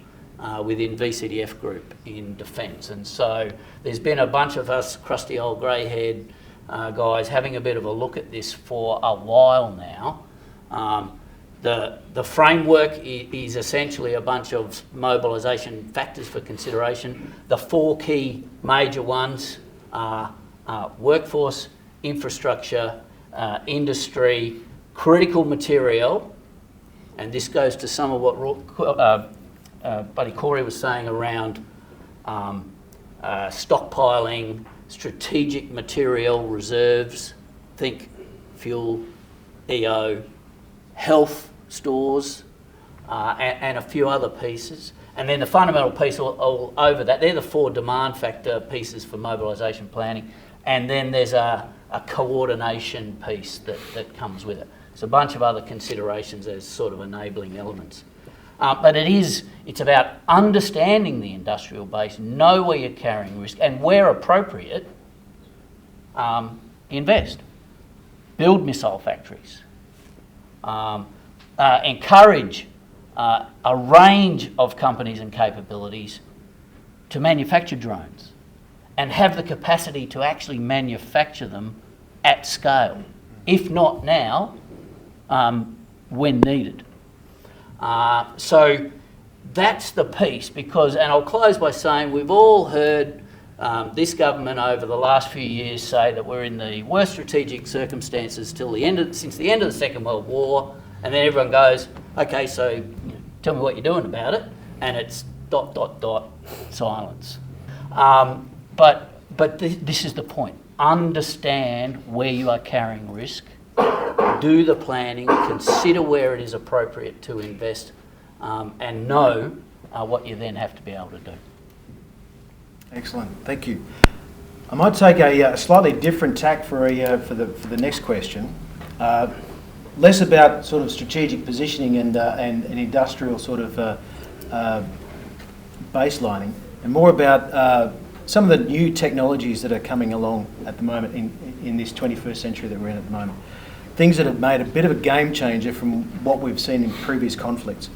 within VCDF Group in Defence. And so there's been a bunch of us crusty old grey-haired guys having a bit of a look at this for a while now. The framework is essentially a bunch of mobilisation factors for consideration. The four key major ones are workforce, infrastructure, industry, critical material, and this goes to some of what Buddy Corey was saying around stockpiling, strategic material reserves, think fuel, EO, health stores, and a few other pieces. And then the fundamental piece all over that, they're the four demand factor pieces for mobilisation planning. And then there's a coordination piece that comes with it. It's a bunch of other considerations as sort of enabling elements. But it's about understanding the industrial base, know where you're carrying risk, and where appropriate, invest. Build missile factories. Encourage a range of companies and capabilities to manufacture drones and have the capacity to actually manufacture them at scale, if not now, when needed. So that's the piece, because, and I'll close by saying we've all heard this government over the last few years say that we're in the worst strategic circumstances since the end of the Second World War, and then everyone goes, okay, so tell me what you're doing about it, and it's ... silence. But this is the point. Understand where you are carrying risk, do the planning, consider where it is appropriate to invest, and know what you then have to be able to do. Excellent, thank you. I might take a slightly different tack for the next question. Less about sort of strategic positioning and industrial sort of baselining, and more about some of the new technologies that are coming along at the moment in this 21st century that we're in at the moment. Things that have made a bit of a game changer from what we've seen in previous conflicts.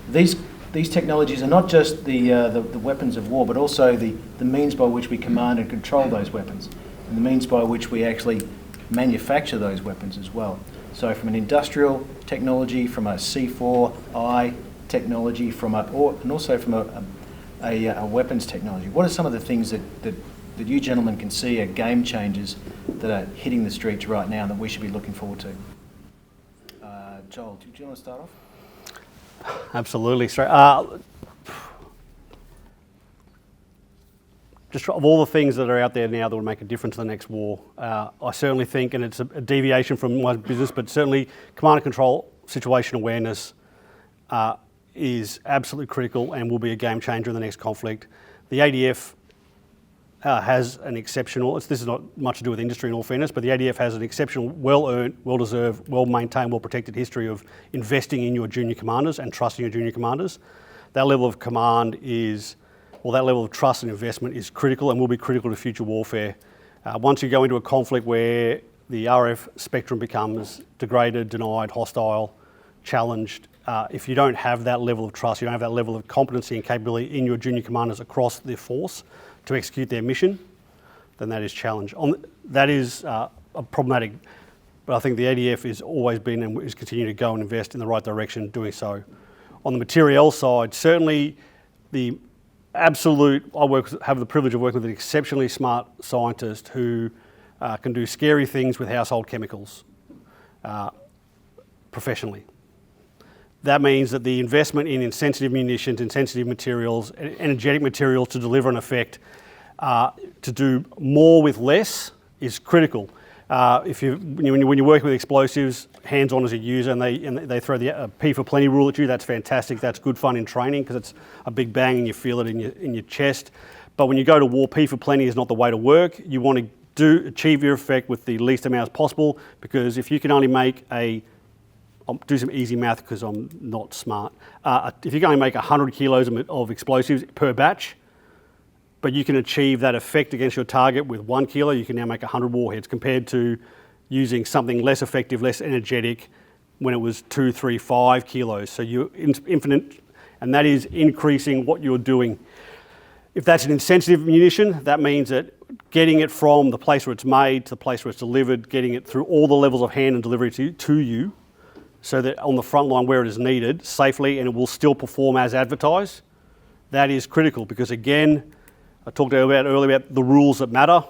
These technologies are not just the weapons of war, but also the means by which we command and control those weapons, and the means by which we actually manufacture those weapons as well. So from an industrial technology, from a C4I technology, and also from a weapons technology. What are some of the things that that you gentlemen can see are game changers that are hitting the streets right now that we should be looking forward to? Joel, do you want to start off? Absolutely. Just of all the things that are out there now that will make a difference in the next war, I certainly think, and it's a deviation from my business, but certainly command and control situation awareness is absolutely critical and will be a game changer in the next conflict. The ADF has an exceptional, this is not much to do with industry in all fairness, but the ADF has an exceptional, well-earned, well-deserved, well-maintained, well-protected history of investing in your junior commanders and trusting your junior commanders. That level of command is, well, that level of trust and investment is critical and will be critical to future warfare. Once you go into a conflict where the RAAF spectrum becomes degraded, denied, hostile, challenged, if you don't have that level of trust, you don't have that level of competency and capability in your junior commanders across the force to execute their mission, then that is challenged. That is problematic, but I think the ADF has always been and is continuing to go and invest in the right direction doing so. On the materiel side, certainly the absolute, have the privilege of working with an exceptionally smart scientist who can do scary things with household chemicals professionally. That means that the investment in insensitive munitions, insensitive materials, energetic materials to deliver an effect, to do more with less is critical. When you're working with explosives, hands-on as a user, and they throw the P for plenty rule at you, that's fantastic. That's good fun in training because it's a big bang and you feel it in your chest. But when you go to war, P for plenty is not the way to work. You want to achieve your effect with the least amount as possible, because if you can only make I'll do some easy math because I'm not smart. If you can only make 100 kilos of explosives per batch, but you can achieve that effect against your target with 1 kilo, you can now make 100 warheads compared to using something less effective, less energetic when it was 2, 3, 5 kilos. So you're infinite, and that is increasing what you're doing. If that's an insensitive munition, that means that getting it from the place where it's made to the place where it's delivered, getting it through all the levels of hand and delivery to you, so that on the front line where it is needed safely and it will still perform as advertised, that is critical because, again, I talked earlier about the rules that matter.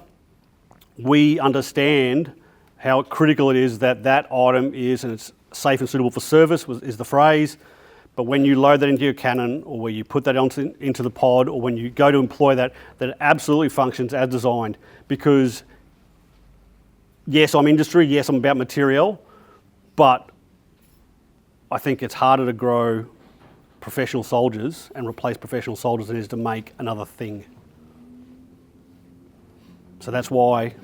We understand how critical it is that that item is, and it's safe and suitable for service is the phrase, but when you load that into your cannon or where you put that into the pod or when you go to employ that it absolutely functions as designed, because yes, I'm industry, yes, I'm about material, but I think it's harder to grow professional soldiers and replace professional soldiers than it is to make another thing. So that's why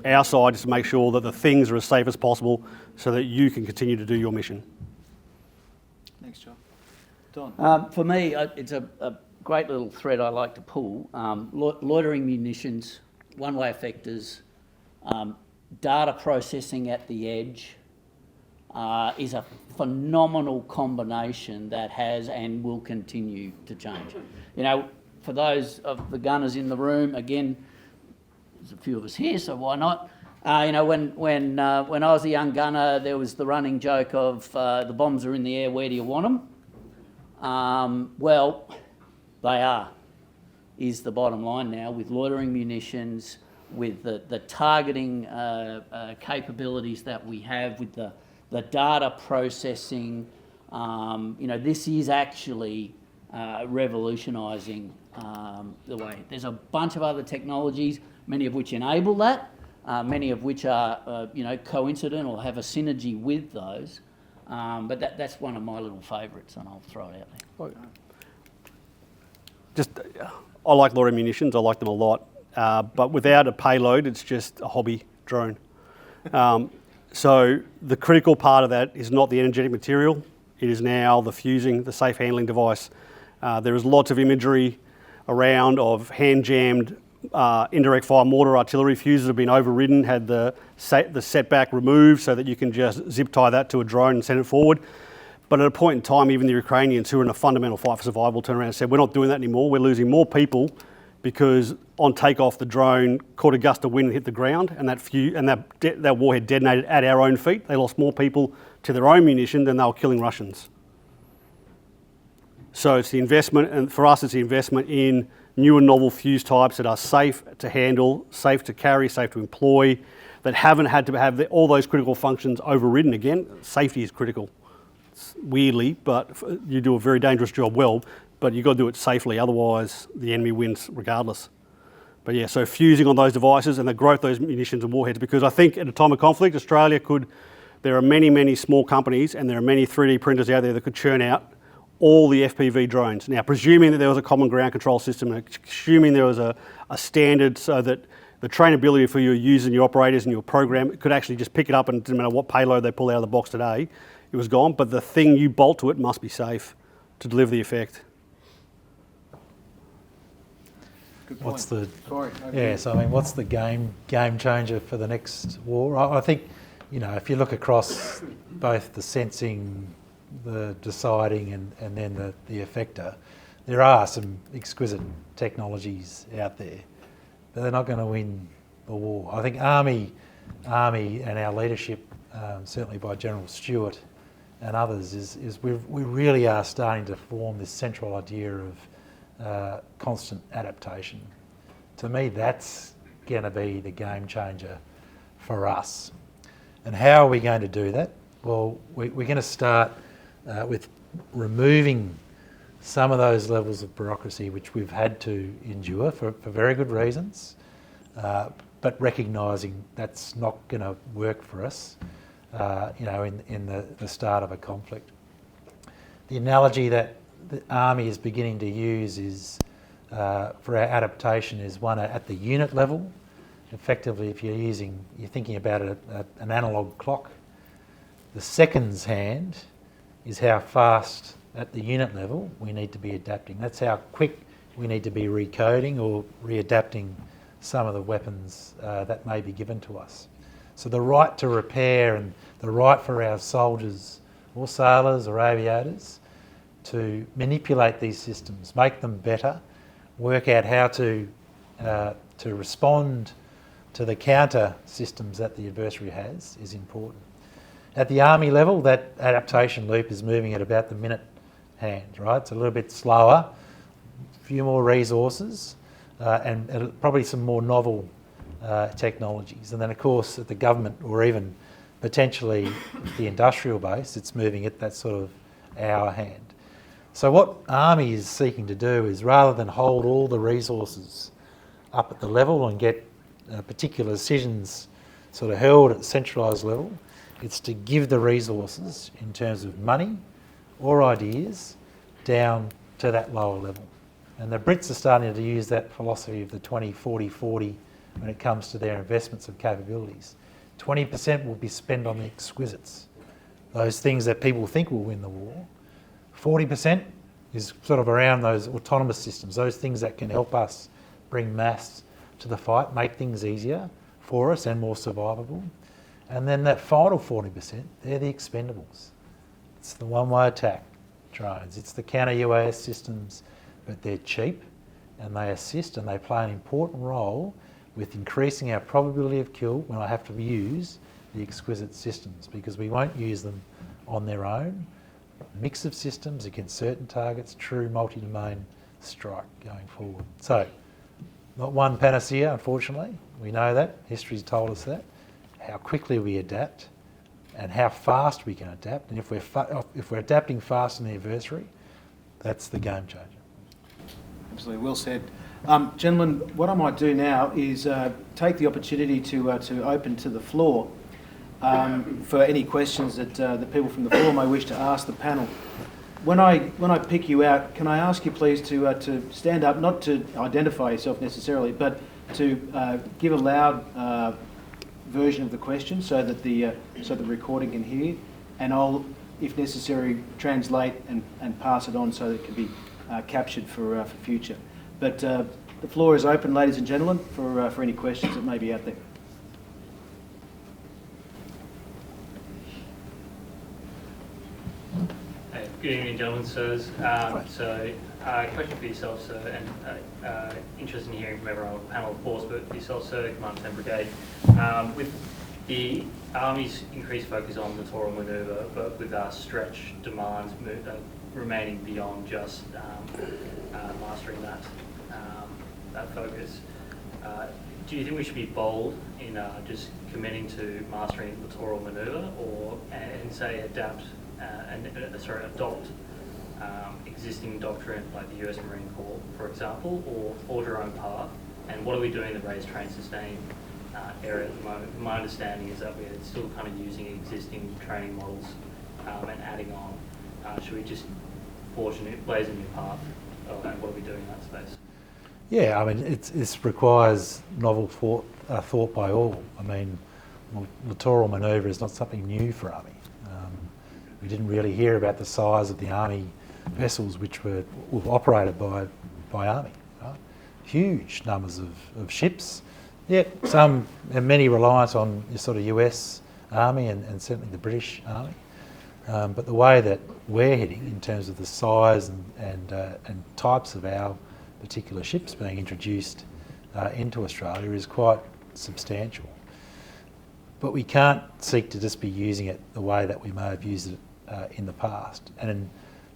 our side is to make sure that the things are as safe as possible so that you can continue to do your mission. Thanks, Joel. Don? For me, it's a great little thread I like to pull. Loitering munitions, one-way effectors, data processing at the edge, is a phenomenal combination that has and will continue to change. You know, for those of the gunners in the room, again, there's a few of us here, so why not? You know, when I was a young gunner, there was the running joke of the bombs are in the air, where do you want them? Well, they are, is the bottom line now, with loitering munitions, with the targeting capabilities that we have, with the data processing. You know, this is actually revolutionising the way. There's a bunch of other technologies, many of which enable that, many of which are, you know, coincident or have a synergy with those. But that's one of my little favourites, and I'll throw it out there. I like loitering munitions, I like them a lot, but without a payload, it's just a hobby drone. So the critical part of that is not the energetic material, it is now the fusing, the safe handling device. There is lots of imagery around of hand-jammed indirect fire mortar artillery fuses have been overridden, had the setback removed so that you can just zip tie that to a drone and send it forward. But at a point in time, even the Ukrainians, who are in a fundamental fight for survival, turned around and said, we're not doing that anymore, we're losing more people because on takeoff the drone caught a gust of wind and hit the ground, and that warhead detonated at our own feet. They lost more people to their own munition than they were killing Russians. So it's the investment, and for us it's the investment in new and novel fuse types that are safe to handle, safe to carry, safe to employ, that haven't had to have all those critical functions overridden. Again, safety is critical, weirdly, but you do a very dangerous job well, but you've got to do it safely, otherwise the enemy wins regardless. But yeah, so fusing on those devices and the growth of those munitions and warheads, because I think at a time of conflict, Australia there are many, many small companies and there are many 3D printers out there that could churn out all the FPV drones. Now, presuming that there was a common ground control system, and assuming there was a standard so that the trainability for your users and your operators and your program could actually just pick it up, and it didn't matter what payload they pull out of the box today, it was gone. But the thing you bolt to it must be safe to deliver the effect. Good point. What's the Corey, so I mean, what's the game changer for the next war? I think, you know, if you look across both the sensing, the deciding, and then the effector, there are some exquisite technologies out there, but they're not going to win the war. I think Army and our leadership, certainly by General Stewart and others, is we really are starting to form this central idea of constant adaptation. To me, that's going to be the game changer for us. And how are we going to do that? Well, we're going to start with removing some of those levels of bureaucracy which we've had to endure for very good reasons, but recognising that's not going to work for us, in the start of a conflict. The analogy that the Army is beginning to use is, for our adaptation, is one at the unit level. Effectively, if you're thinking about an analogue clock, the seconds hand is how fast at the unit level we need to be adapting. That's how quick we need to be recoding or readapting some of the weapons that may be given to us. So the right to repair and the right for our soldiers or sailors or aviators to manipulate these systems, make them better, work out how to respond to the counter systems that the adversary has is important. At the Army level, that adaptation loop is moving at about the minute hand, right? It's a little bit slower, a few more resources, and probably some more novel technologies. And then, of course, at the government or even potentially the industrial base, it's moving at that sort of hour hand. So what Army is seeking to do is, rather than hold all the resources up at the level and get particular decisions sort of held at centralised level, it's to give the resources in terms of money or ideas down to that lower level. And the Brits are starting to use that philosophy of the 20-40-40 when it comes to their investments of capabilities. 20% will be spent on the exquisites, those things that people think will win the war. 40% is sort of around those autonomous systems, those things that can help us bring mass to the fight, make things easier for us and more survivable. And then that final 40%, they're the expendables. It's the one-way attack drones, it's the counter-UAS systems, but they're cheap and they assist and they play an important role with increasing our probability of kill when I have to use the exquisite systems, because we won't use them on their own. Mix of systems against certain targets, true multi-domain strike going forward. So, not one panacea, unfortunately. We know that. History's told us that. How quickly we adapt and how fast we can adapt. And if we're adapting fast in the adversary, that's the game changer. Absolutely, well said. Gentlemen, what I might do now is take the opportunity to open to the floor for any questions that the people from the floor may wish to ask the panel. When I pick you out, can I ask you please to stand up, not to identify yourself necessarily, but to give a loud version of the question so that the recording can hear, and I'll, if necessary, translate and pass it on so that it can be captured for future. But the floor is open, ladies and gentlemen, for any questions that may be out there. Hey, good evening, gentlemen, sirs. Question for yourself, sir, and interested in hearing from everyone on the panel, of course, but for yourself, sir, Command 10 Brigade. With the Army's increased focus on Littoral Manoeuvre, but with our stretch demands remaining beyond just mastering that, that focus. Do you think we should be bold in just committing to mastering littoral manoeuvre, or and say adopt existing doctrine like the US Marine Corps, for example, or forge our own path? And what are we doing in the raise, train, sustain area at the moment? My understanding is that we're still kind of using existing training models and adding on. Should we just blaze a new path? And what are we doing in that space? Yeah, I mean, this requires novel thought by all. I mean, littoral manoeuvre is not something new for Army. We didn't really hear about the size of the Army vessels which were operated by Army. Right? Huge numbers of ships, yet some and many reliant on your sort of US Army and certainly the British Army. But the way that we're heading in terms of the size and types of our particular ships being introduced into Australia is quite substantial. But we can't seek to just be using it the way that we may have used it in the past. And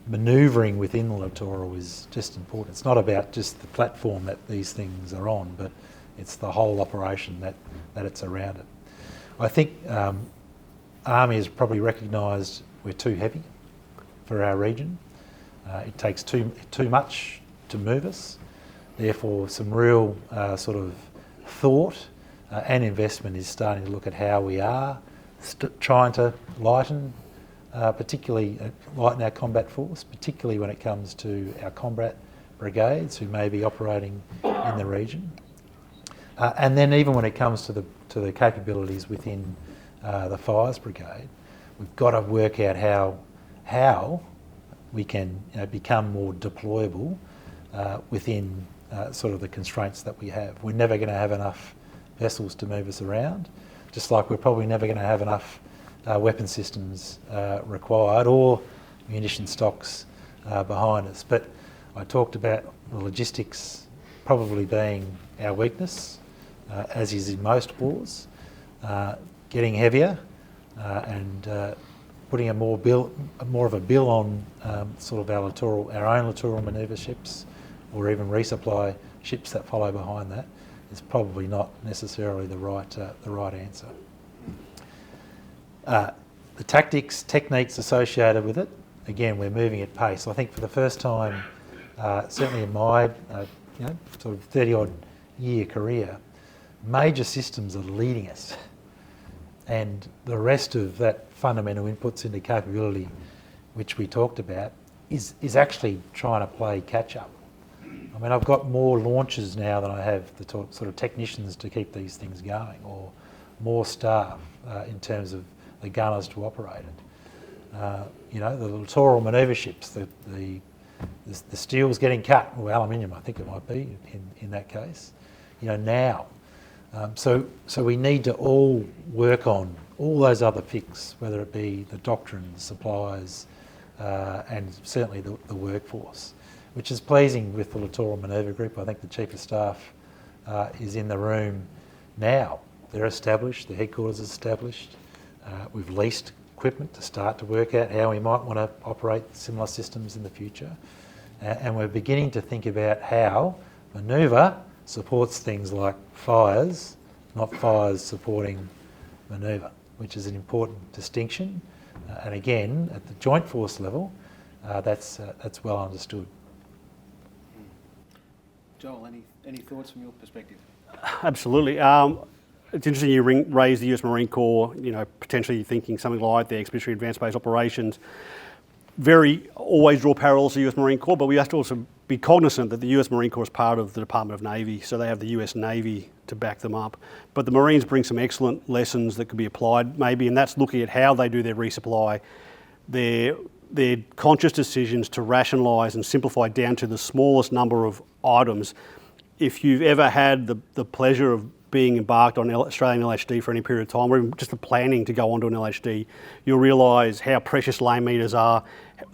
manoeuvring within the littoral is just important. It's not about just the platform that these things are on, but it's the whole operation that it's around it. I think Army has probably recognised we're too heavy for our region. It takes too much to move us. Therefore, some real sort of thought and investment is starting to look at how we are trying to lighten our combat force, particularly when it comes to our combat brigades who may be operating in the region. And then even when it comes to the capabilities within the fires brigade, we've got to work out how we can become more deployable within sort of the constraints that we have. We're never going to have enough vessels to move us around, just like we're probably never going to have enough weapon systems required or munition stocks behind us. But I talked about the logistics probably being our weakness, as is in most wars, getting heavier and putting more of a bill on sort of our own littoral manoeuvre ships, or even resupply ships that follow behind that, is probably not necessarily the right answer. The tactics, techniques associated with it, again, we're moving at pace. I think for the first time, certainly in my sort of 30-odd year career, major systems are leading us, and the rest of that fundamental inputs into capability, which we talked about, is actually trying to play catch up. I mean, I've got more launches now than I have the sort of technicians to keep these things going, or more staff in terms of the gunners to operate it. The littoral manoeuvre ships, the steel's getting cut, or aluminium, I think it might be in that case. Now, so we need to all work on all those other picks, whether it be the doctrine, the supplies, and certainly the workforce, which is pleasing with the Littoral Manoeuvre Group. I think the Chief of Staff is in the room now. They're established, the headquarters is established. We've leased equipment to start to work out how we might want to operate similar systems in the future. And we're beginning to think about how manoeuvre supports things like fires, not fires supporting manoeuvre, which is an important distinction. And again, at the joint force level, that's well understood. Joel, any thoughts from your perspective? Absolutely. It's interesting you raised the US Marine Corps, potentially thinking something like the Expeditionary Advanced Base Operations. Always draw parallels to the US Marine Corps, but we have to also be cognizant that the US Marine Corps is part of the Department of Navy, so they have the US Navy to back them up. But the Marines bring some excellent lessons that could be applied maybe, and that's looking at how they do their resupply, their conscious decisions to rationalise and simplify down to the smallest number of items. If you've ever had the pleasure of being embarked on Australian LHD for any period of time, or even just the planning to go onto an LHD, you'll realise how precious lane meters are,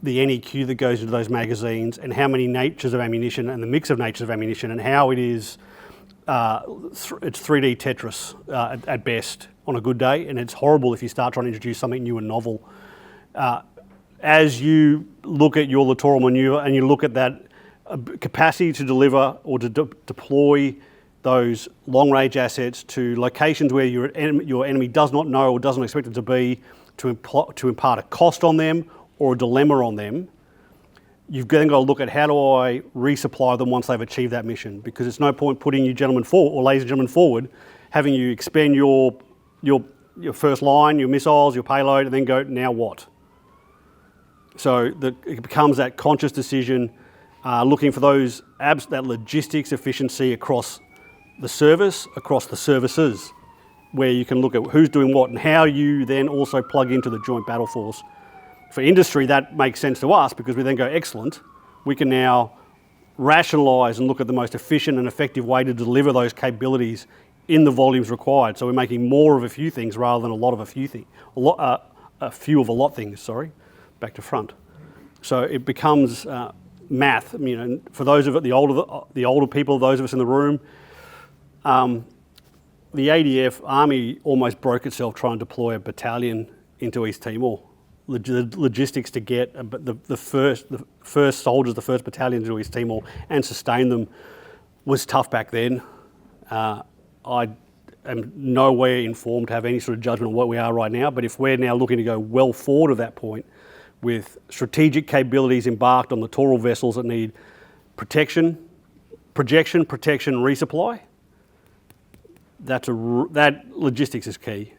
the NEQ that goes into those magazines, and how many natures of ammunition and the mix of natures of ammunition, and how it is, it's 3D Tetris at best on a good day, and it's horrible if you start trying to introduce something new and novel. As you look at your littoral manoeuvre and you look at that capacity to deliver or to deploy those long-range assets to locations where your enemy does not know or doesn't expect it to be, to impart a cost on them or a dilemma on them. You've then got to look at how do I resupply them once they've achieved that mission, because it's no point putting you gentlemen forward, or ladies and gentlemen forward, having you expend your first line, your missiles, your payload, and then go, now what? So it becomes that conscious decision, looking for that logistics efficiency across the service, across the services, where you can look at who's doing what and how you then also plug into the joint battle force. For industry, that makes sense to us because we then go, excellent, we can now rationalise and look at the most efficient and effective way to deliver those capabilities in the volumes required. So we're making more of a few things rather than a lot of a few things, a few of a lot things, sorry, back to front. So it becomes math. You know, for those of it, the older people, those of us in the room, the ADF Army almost broke itself trying to deploy a battalion into East Timor. The logistics to get the first soldiers, the first battalion into East Timor and sustain them was tough back then. I am nowhere informed to have any sort of judgment on what we are right now, but if we're now looking to go well forward of that point with strategic capabilities embarked on littoral vessels that need protection, resupply, that logistics is key.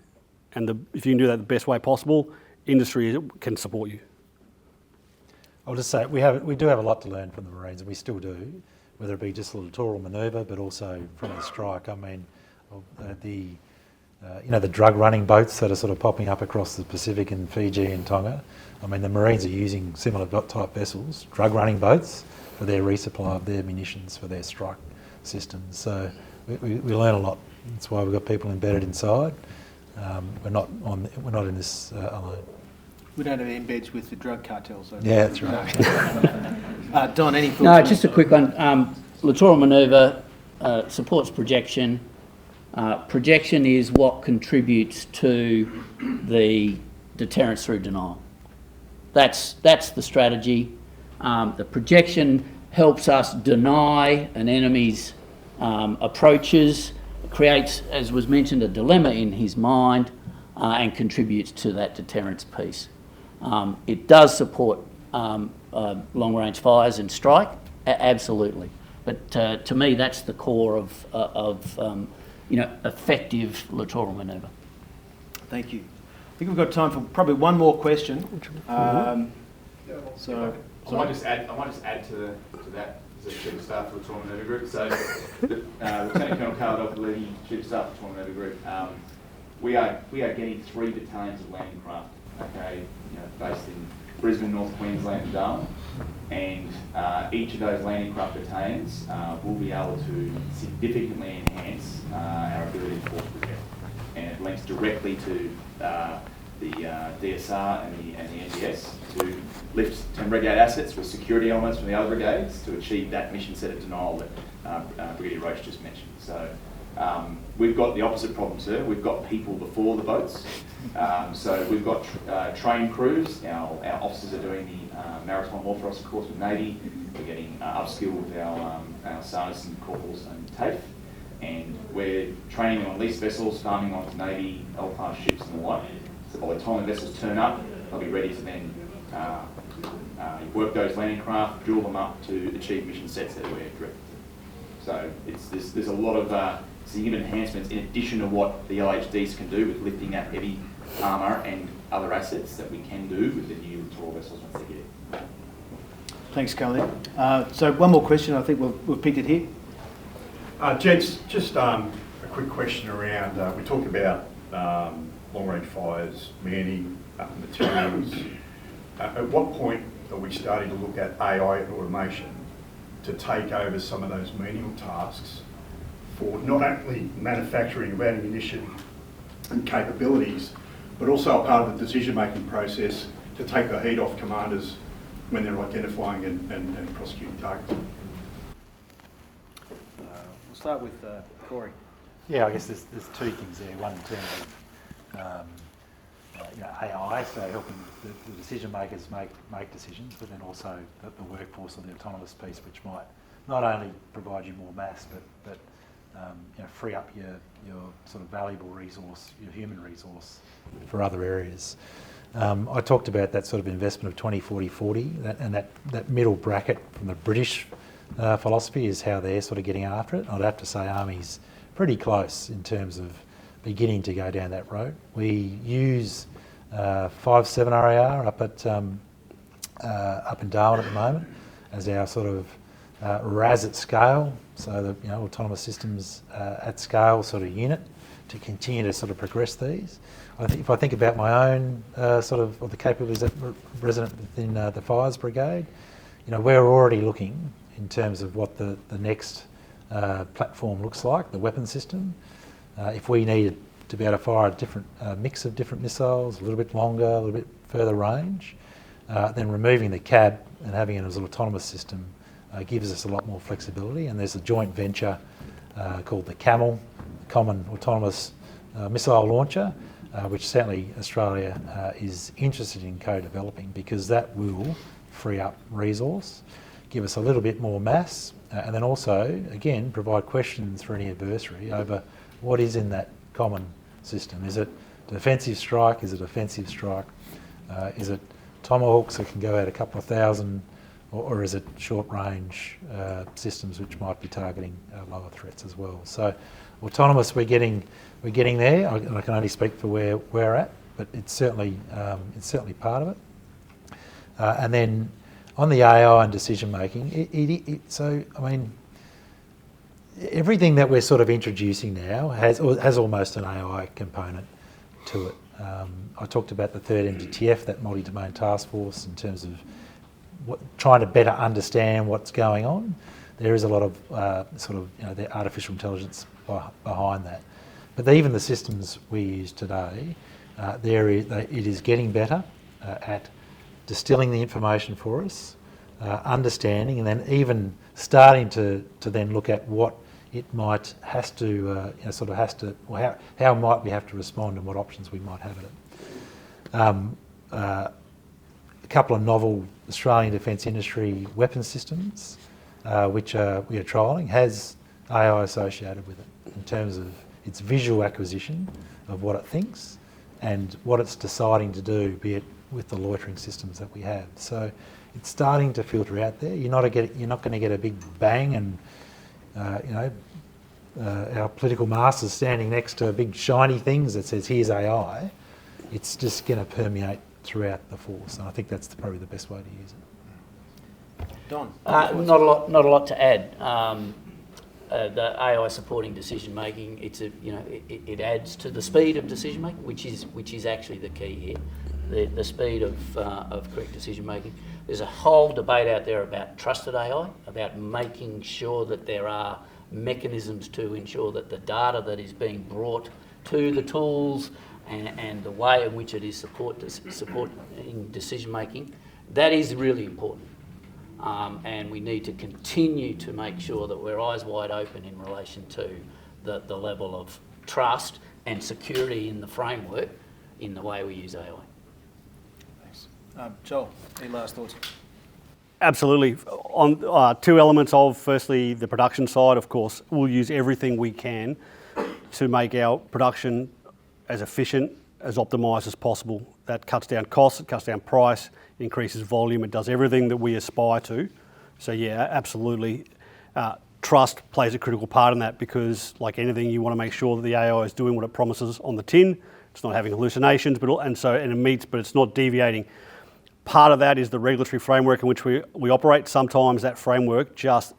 And if you can do that the best way possible, industry can support you. I'll just say we do have a lot to learn from the Marines, and we still do, whether it be just the littoral manoeuvre, but also from the strike. I mean, the drug running boats that are sort of popping up across the Pacific in Fiji and Tonga. I mean, the Marines are using similar type vessels, drug running boats, for their resupply of their munitions for their strike systems. So we learn a lot. That's why we've got people embedded inside. We're not in this alone. We don't have embeds with the drug cartels. Yeah, that's right. Don, any thoughts? No, just a quick one. Littoral manoeuvre supports projection. Projection is what contributes to the deterrence through denial. That's the strategy. The projection helps us deny an enemy's approaches, creates, as was mentioned, a dilemma in his mind, and contributes to that deterrence piece. It does support long-range fires and strike, absolutely. But to me, that's the core of effective littoral manoeuvre. Thank you. I think we've got time for probably one more question. I might just add to that as a Chief of Staff for the Littoral Manoeuvre Group. So, Lieutenant Colonel Carl Dr. Levy, Chief of Staff for the Littoral Manoeuvre Group. We are getting 3 battalions of landing craft, based in Brisbane, North Queensland, and Darwin. And each of those landing craft battalions will be able to significantly enhance our ability to force protect. And it links directly to the DSR and the NDS to lift 10 brigade assets with security elements from the other brigades to achieve that mission set of denial that Brigadier Roach just mentioned. So we've got the opposite problem, sir. We've got people before the boats. So we've got trained crews. Our officers are doing the maritime warfare officer course with Navy. We're getting upskilled with our sergeants and corporals and TAFE. And we're training them on leased vessels, farming onto Navy, L-class ships and the like. So by the time the vessels turn up, they'll be ready to then work those landing craft, drill them up to achieve mission sets that we're directed to. So there's a lot of significant enhancements in addition to what the LHDs can do with lifting that heavy armour and other assets that we can do with the new littoral vessels once they get it. Thanks, Carl. So one more question. I think we've picked it here. Gents, just a quick question around, we talked about long-range fires, manning, materials. At what point are we starting to look at AI and automation to take over some of those menial tasks for not only manufacturing of ammunition and capabilities, but also a part of the decision-making process to take the heat off commanders when they're identifying and prosecuting targets? We'll start with Corey. Yeah, I guess there's 2 things there. One in terms of AI, so helping the decision makers make decisions, but then also the workforce or the autonomous piece, which might not only provide you more mass, but free up your sort of valuable resource, your human resource, for other areas. I talked about that sort of investment of 20, 40, 40, and that middle bracket from the British philosophy is how they're sort of getting after it. I'd have to say Army's pretty close in terms of beginning to go down that road. We use 5.7 RAR up in Darwin at the moment as our sort of RAS at scale, so the autonomous systems at scale sort of unit to continue to sort of progress these. If I think about my own or the capabilities that are resident within the Fires Brigade, we're already looking in terms of what the next platform looks like, the weapon system. If we needed to be able to fire a different mix of different missiles, a little bit longer, a little bit further range, then removing the cab and having it as an autonomous system gives us a lot more flexibility. And there's a joint venture called the CAML, Common Autonomous Missile Launcher, which certainly Australia is interested in co-developing, because that will free up resource, give us a little bit more mass, and then also, again, provide questions for any adversary over what is in that common system. Is it defensive strike? Is it offensive strike? Is it tomahawks that can go out a couple of thousand, or is it short-range systems which might be targeting lower threats as well? So, autonomous, we're getting there. I can only speak for where we're at, but it's certainly part of it. And then on the AI and decision making, everything that we're sort of introducing now has almost an AI component to it. I talked about the third MDTF, that multi-domain task force, in terms of trying to better understand what's going on. There is a lot of the artificial intelligence behind that. But even the systems we use today, it is getting better at distilling the information for us, understanding, and then even starting to then look at what it might how might we have to respond and what options we might have at it. A couple of novel Australian Defence Industry weapon systems, which we are trialling, has AI associated with it in terms of its visual acquisition of what it thinks and what it's deciding to do, be it with the loitering systems that we have. So it's starting to filter out there. You're not going to get a big bang and our political masters standing next to big shiny things that says here's AI. It's just going to permeate throughout the force, and I think that's probably the best way to use it. Don? Not a lot to add. The AI supporting decision making, it adds to the speed of decision making, which is actually the key here, the speed of correct decision making. There's a whole debate out there about trusted AI, about making sure that there are mechanisms to ensure that the data that is being brought to the tools and the way in which it is supporting decision making, that is really important. And we need to continue to make sure that we're eyes wide open in relation to the level of trust and security in the framework in the way we use AI. Thanks. Joel, any last thoughts? Absolutely. On two elements of, firstly, the production side, of course, we'll use everything we can to make our production as efficient, as optimised as possible. That cuts down costs, it cuts down price, it increases volume, it does everything that we aspire to. So yeah, absolutely. Trust plays a critical part in that, because like anything, you want to make sure that the AI is doing what it promises on the tin. It's not having hallucinations, but it meets, but it's not deviating. Part of that is the regulatory framework in which we operate. Sometimes that framework just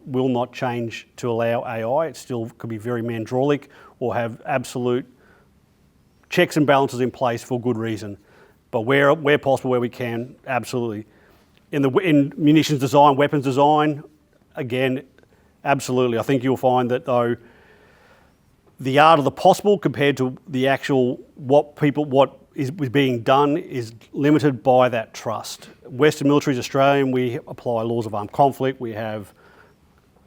will not change to allow AI. It still could be very mandrolic or have absolute checks and balances in place for good reason. But where possible, where we can, absolutely. In munitions design, weapons design, again, absolutely. I think you'll find that though, the art of the possible compared to the actual what is being done is limited by that trust. Western military is Australian. We apply laws of armed conflict. We have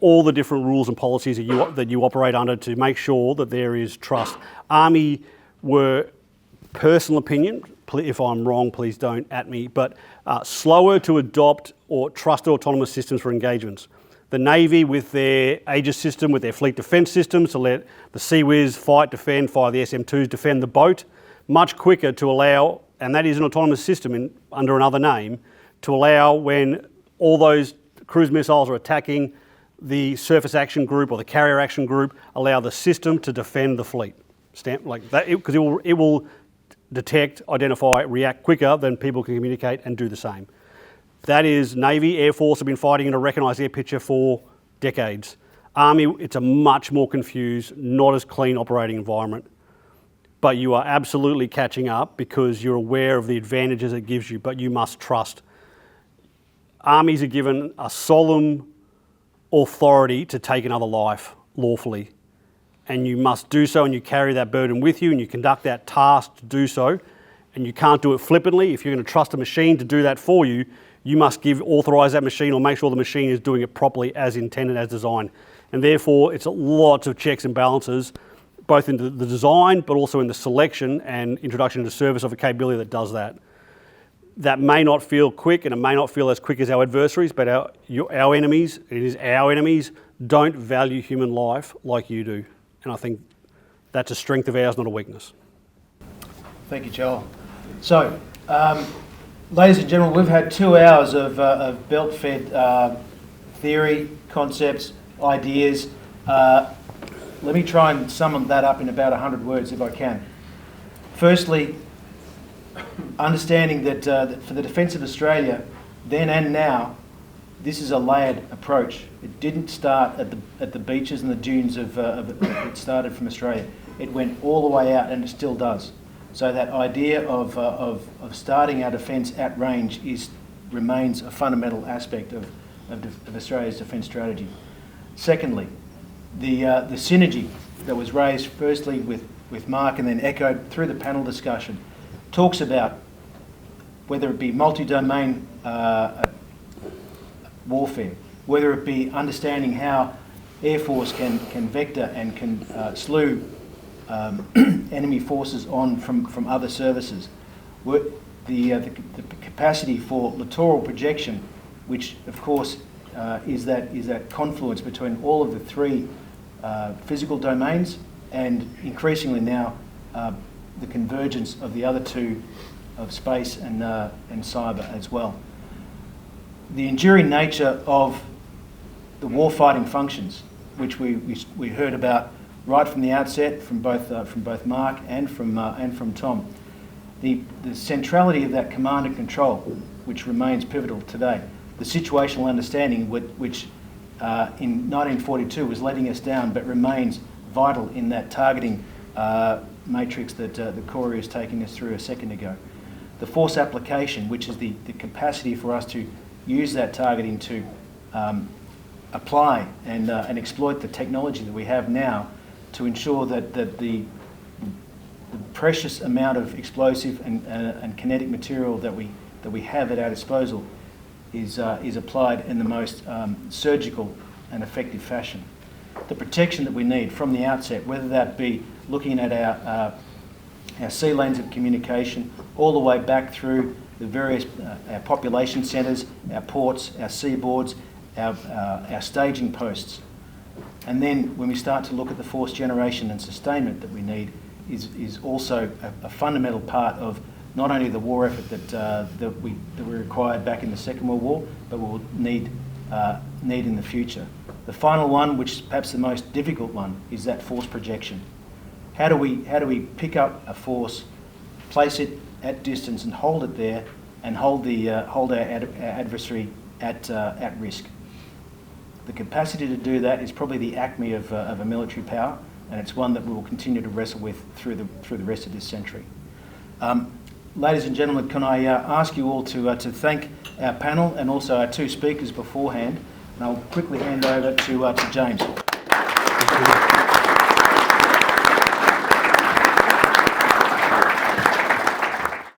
all the different rules and policies that you operate under to make sure that there is trust. Army were personal opinion, if I'm wrong, please don't at me, but slower to adopt or trusted autonomous systems for engagements. The Navy with their Aegis system, with their fleet defence systems to let the CWIS fight, defend, fire the SM2s, defend the boat, much quicker to allow, and that is an autonomous system under another name, to allow when all those cruise missiles are attacking the surface action group or the carrier action group, allow the system to defend the fleet. Like that, because it will detect, identify, react quicker than people can communicate and do the same. That is Navy, Air Force have been fighting in a recognised air picture for decades. Army, it's a much more confused, not as clean operating environment. But you are absolutely catching up because you're aware of the advantages it gives you, but you must trust. Armies are given a solemn authority to take another life lawfully. And you must do so, and you carry that burden with you, and you conduct that task to do so. And you can't do it flippantly. If you're going to trust a machine to do that for you, you must authorise that machine or make sure the machine is doing it properly as intended, as designed. And therefore, it's lots of checks and balances, both in the design, but also in the selection and introduction into service of a capability that does that. That may not feel quick, and it may not feel as quick as our adversaries, but our enemies, it is our enemies, don't value human life like you do. And I think that's a strength of ours, not a weakness. Thank you, Joel. So, ladies and gentlemen, we've had 2 hours of belt-fed theory, concepts, ideas. Let me try and sum that up in about 100 words if I can. Firstly, understanding that for the Defence of Australia, then and now, this is a layered approach. It didn't start at the beaches and the dunes it started from Australia. It went all the way out, and it still does. So that idea of starting our defence at range remains a fundamental aspect of Australia's defence strategy. Secondly, the synergy that was raised firstly with Mark and then echoed through the panel discussion talks about whether it be multi-domain warfare, whether it be understanding how Air Force can vector and can slew enemy forces on from other services. The capacity for littoral projection, which of course is that confluence between all of the 3 physical domains, and increasingly now the convergence of the other 2 of space and cyber as well. The enduring nature of the warfighting functions, which we heard about right from the outset from both Mark and from Tom. The centrality of that command and control, which remains pivotal today. The situational understanding, which in 1942 was letting us down, but remains vital in that targeting matrix that Corey was taking us through a second ago. The force application, which is the capacity for us to use that targeting to apply and exploit the technology that we have now to ensure that the precious amount of explosive and kinetic material that we have at our disposal is applied in the most surgical and effective fashion. The protection that we need from the outset, whether that be looking at our sea lanes of communication, all the way back through the various our population centres, our ports, our seaboards, our staging posts. And then when we start to look at the force generation and sustainment that we need is also a fundamental part of not only the war effort that we required back in the Second World War, but we'll need in the future. The final one, which is perhaps the most difficult one, is that force projection. How do we pick up a force, place it at distance and hold it there, and hold our adversary at risk? The capacity to do that is probably the acme of a military power, and it's one that we will continue to wrestle with through the rest of this century. Ladies and gentlemen, can I ask you all to thank our panel and also our 2 speakers beforehand, and I'll quickly hand over to James. Thank you.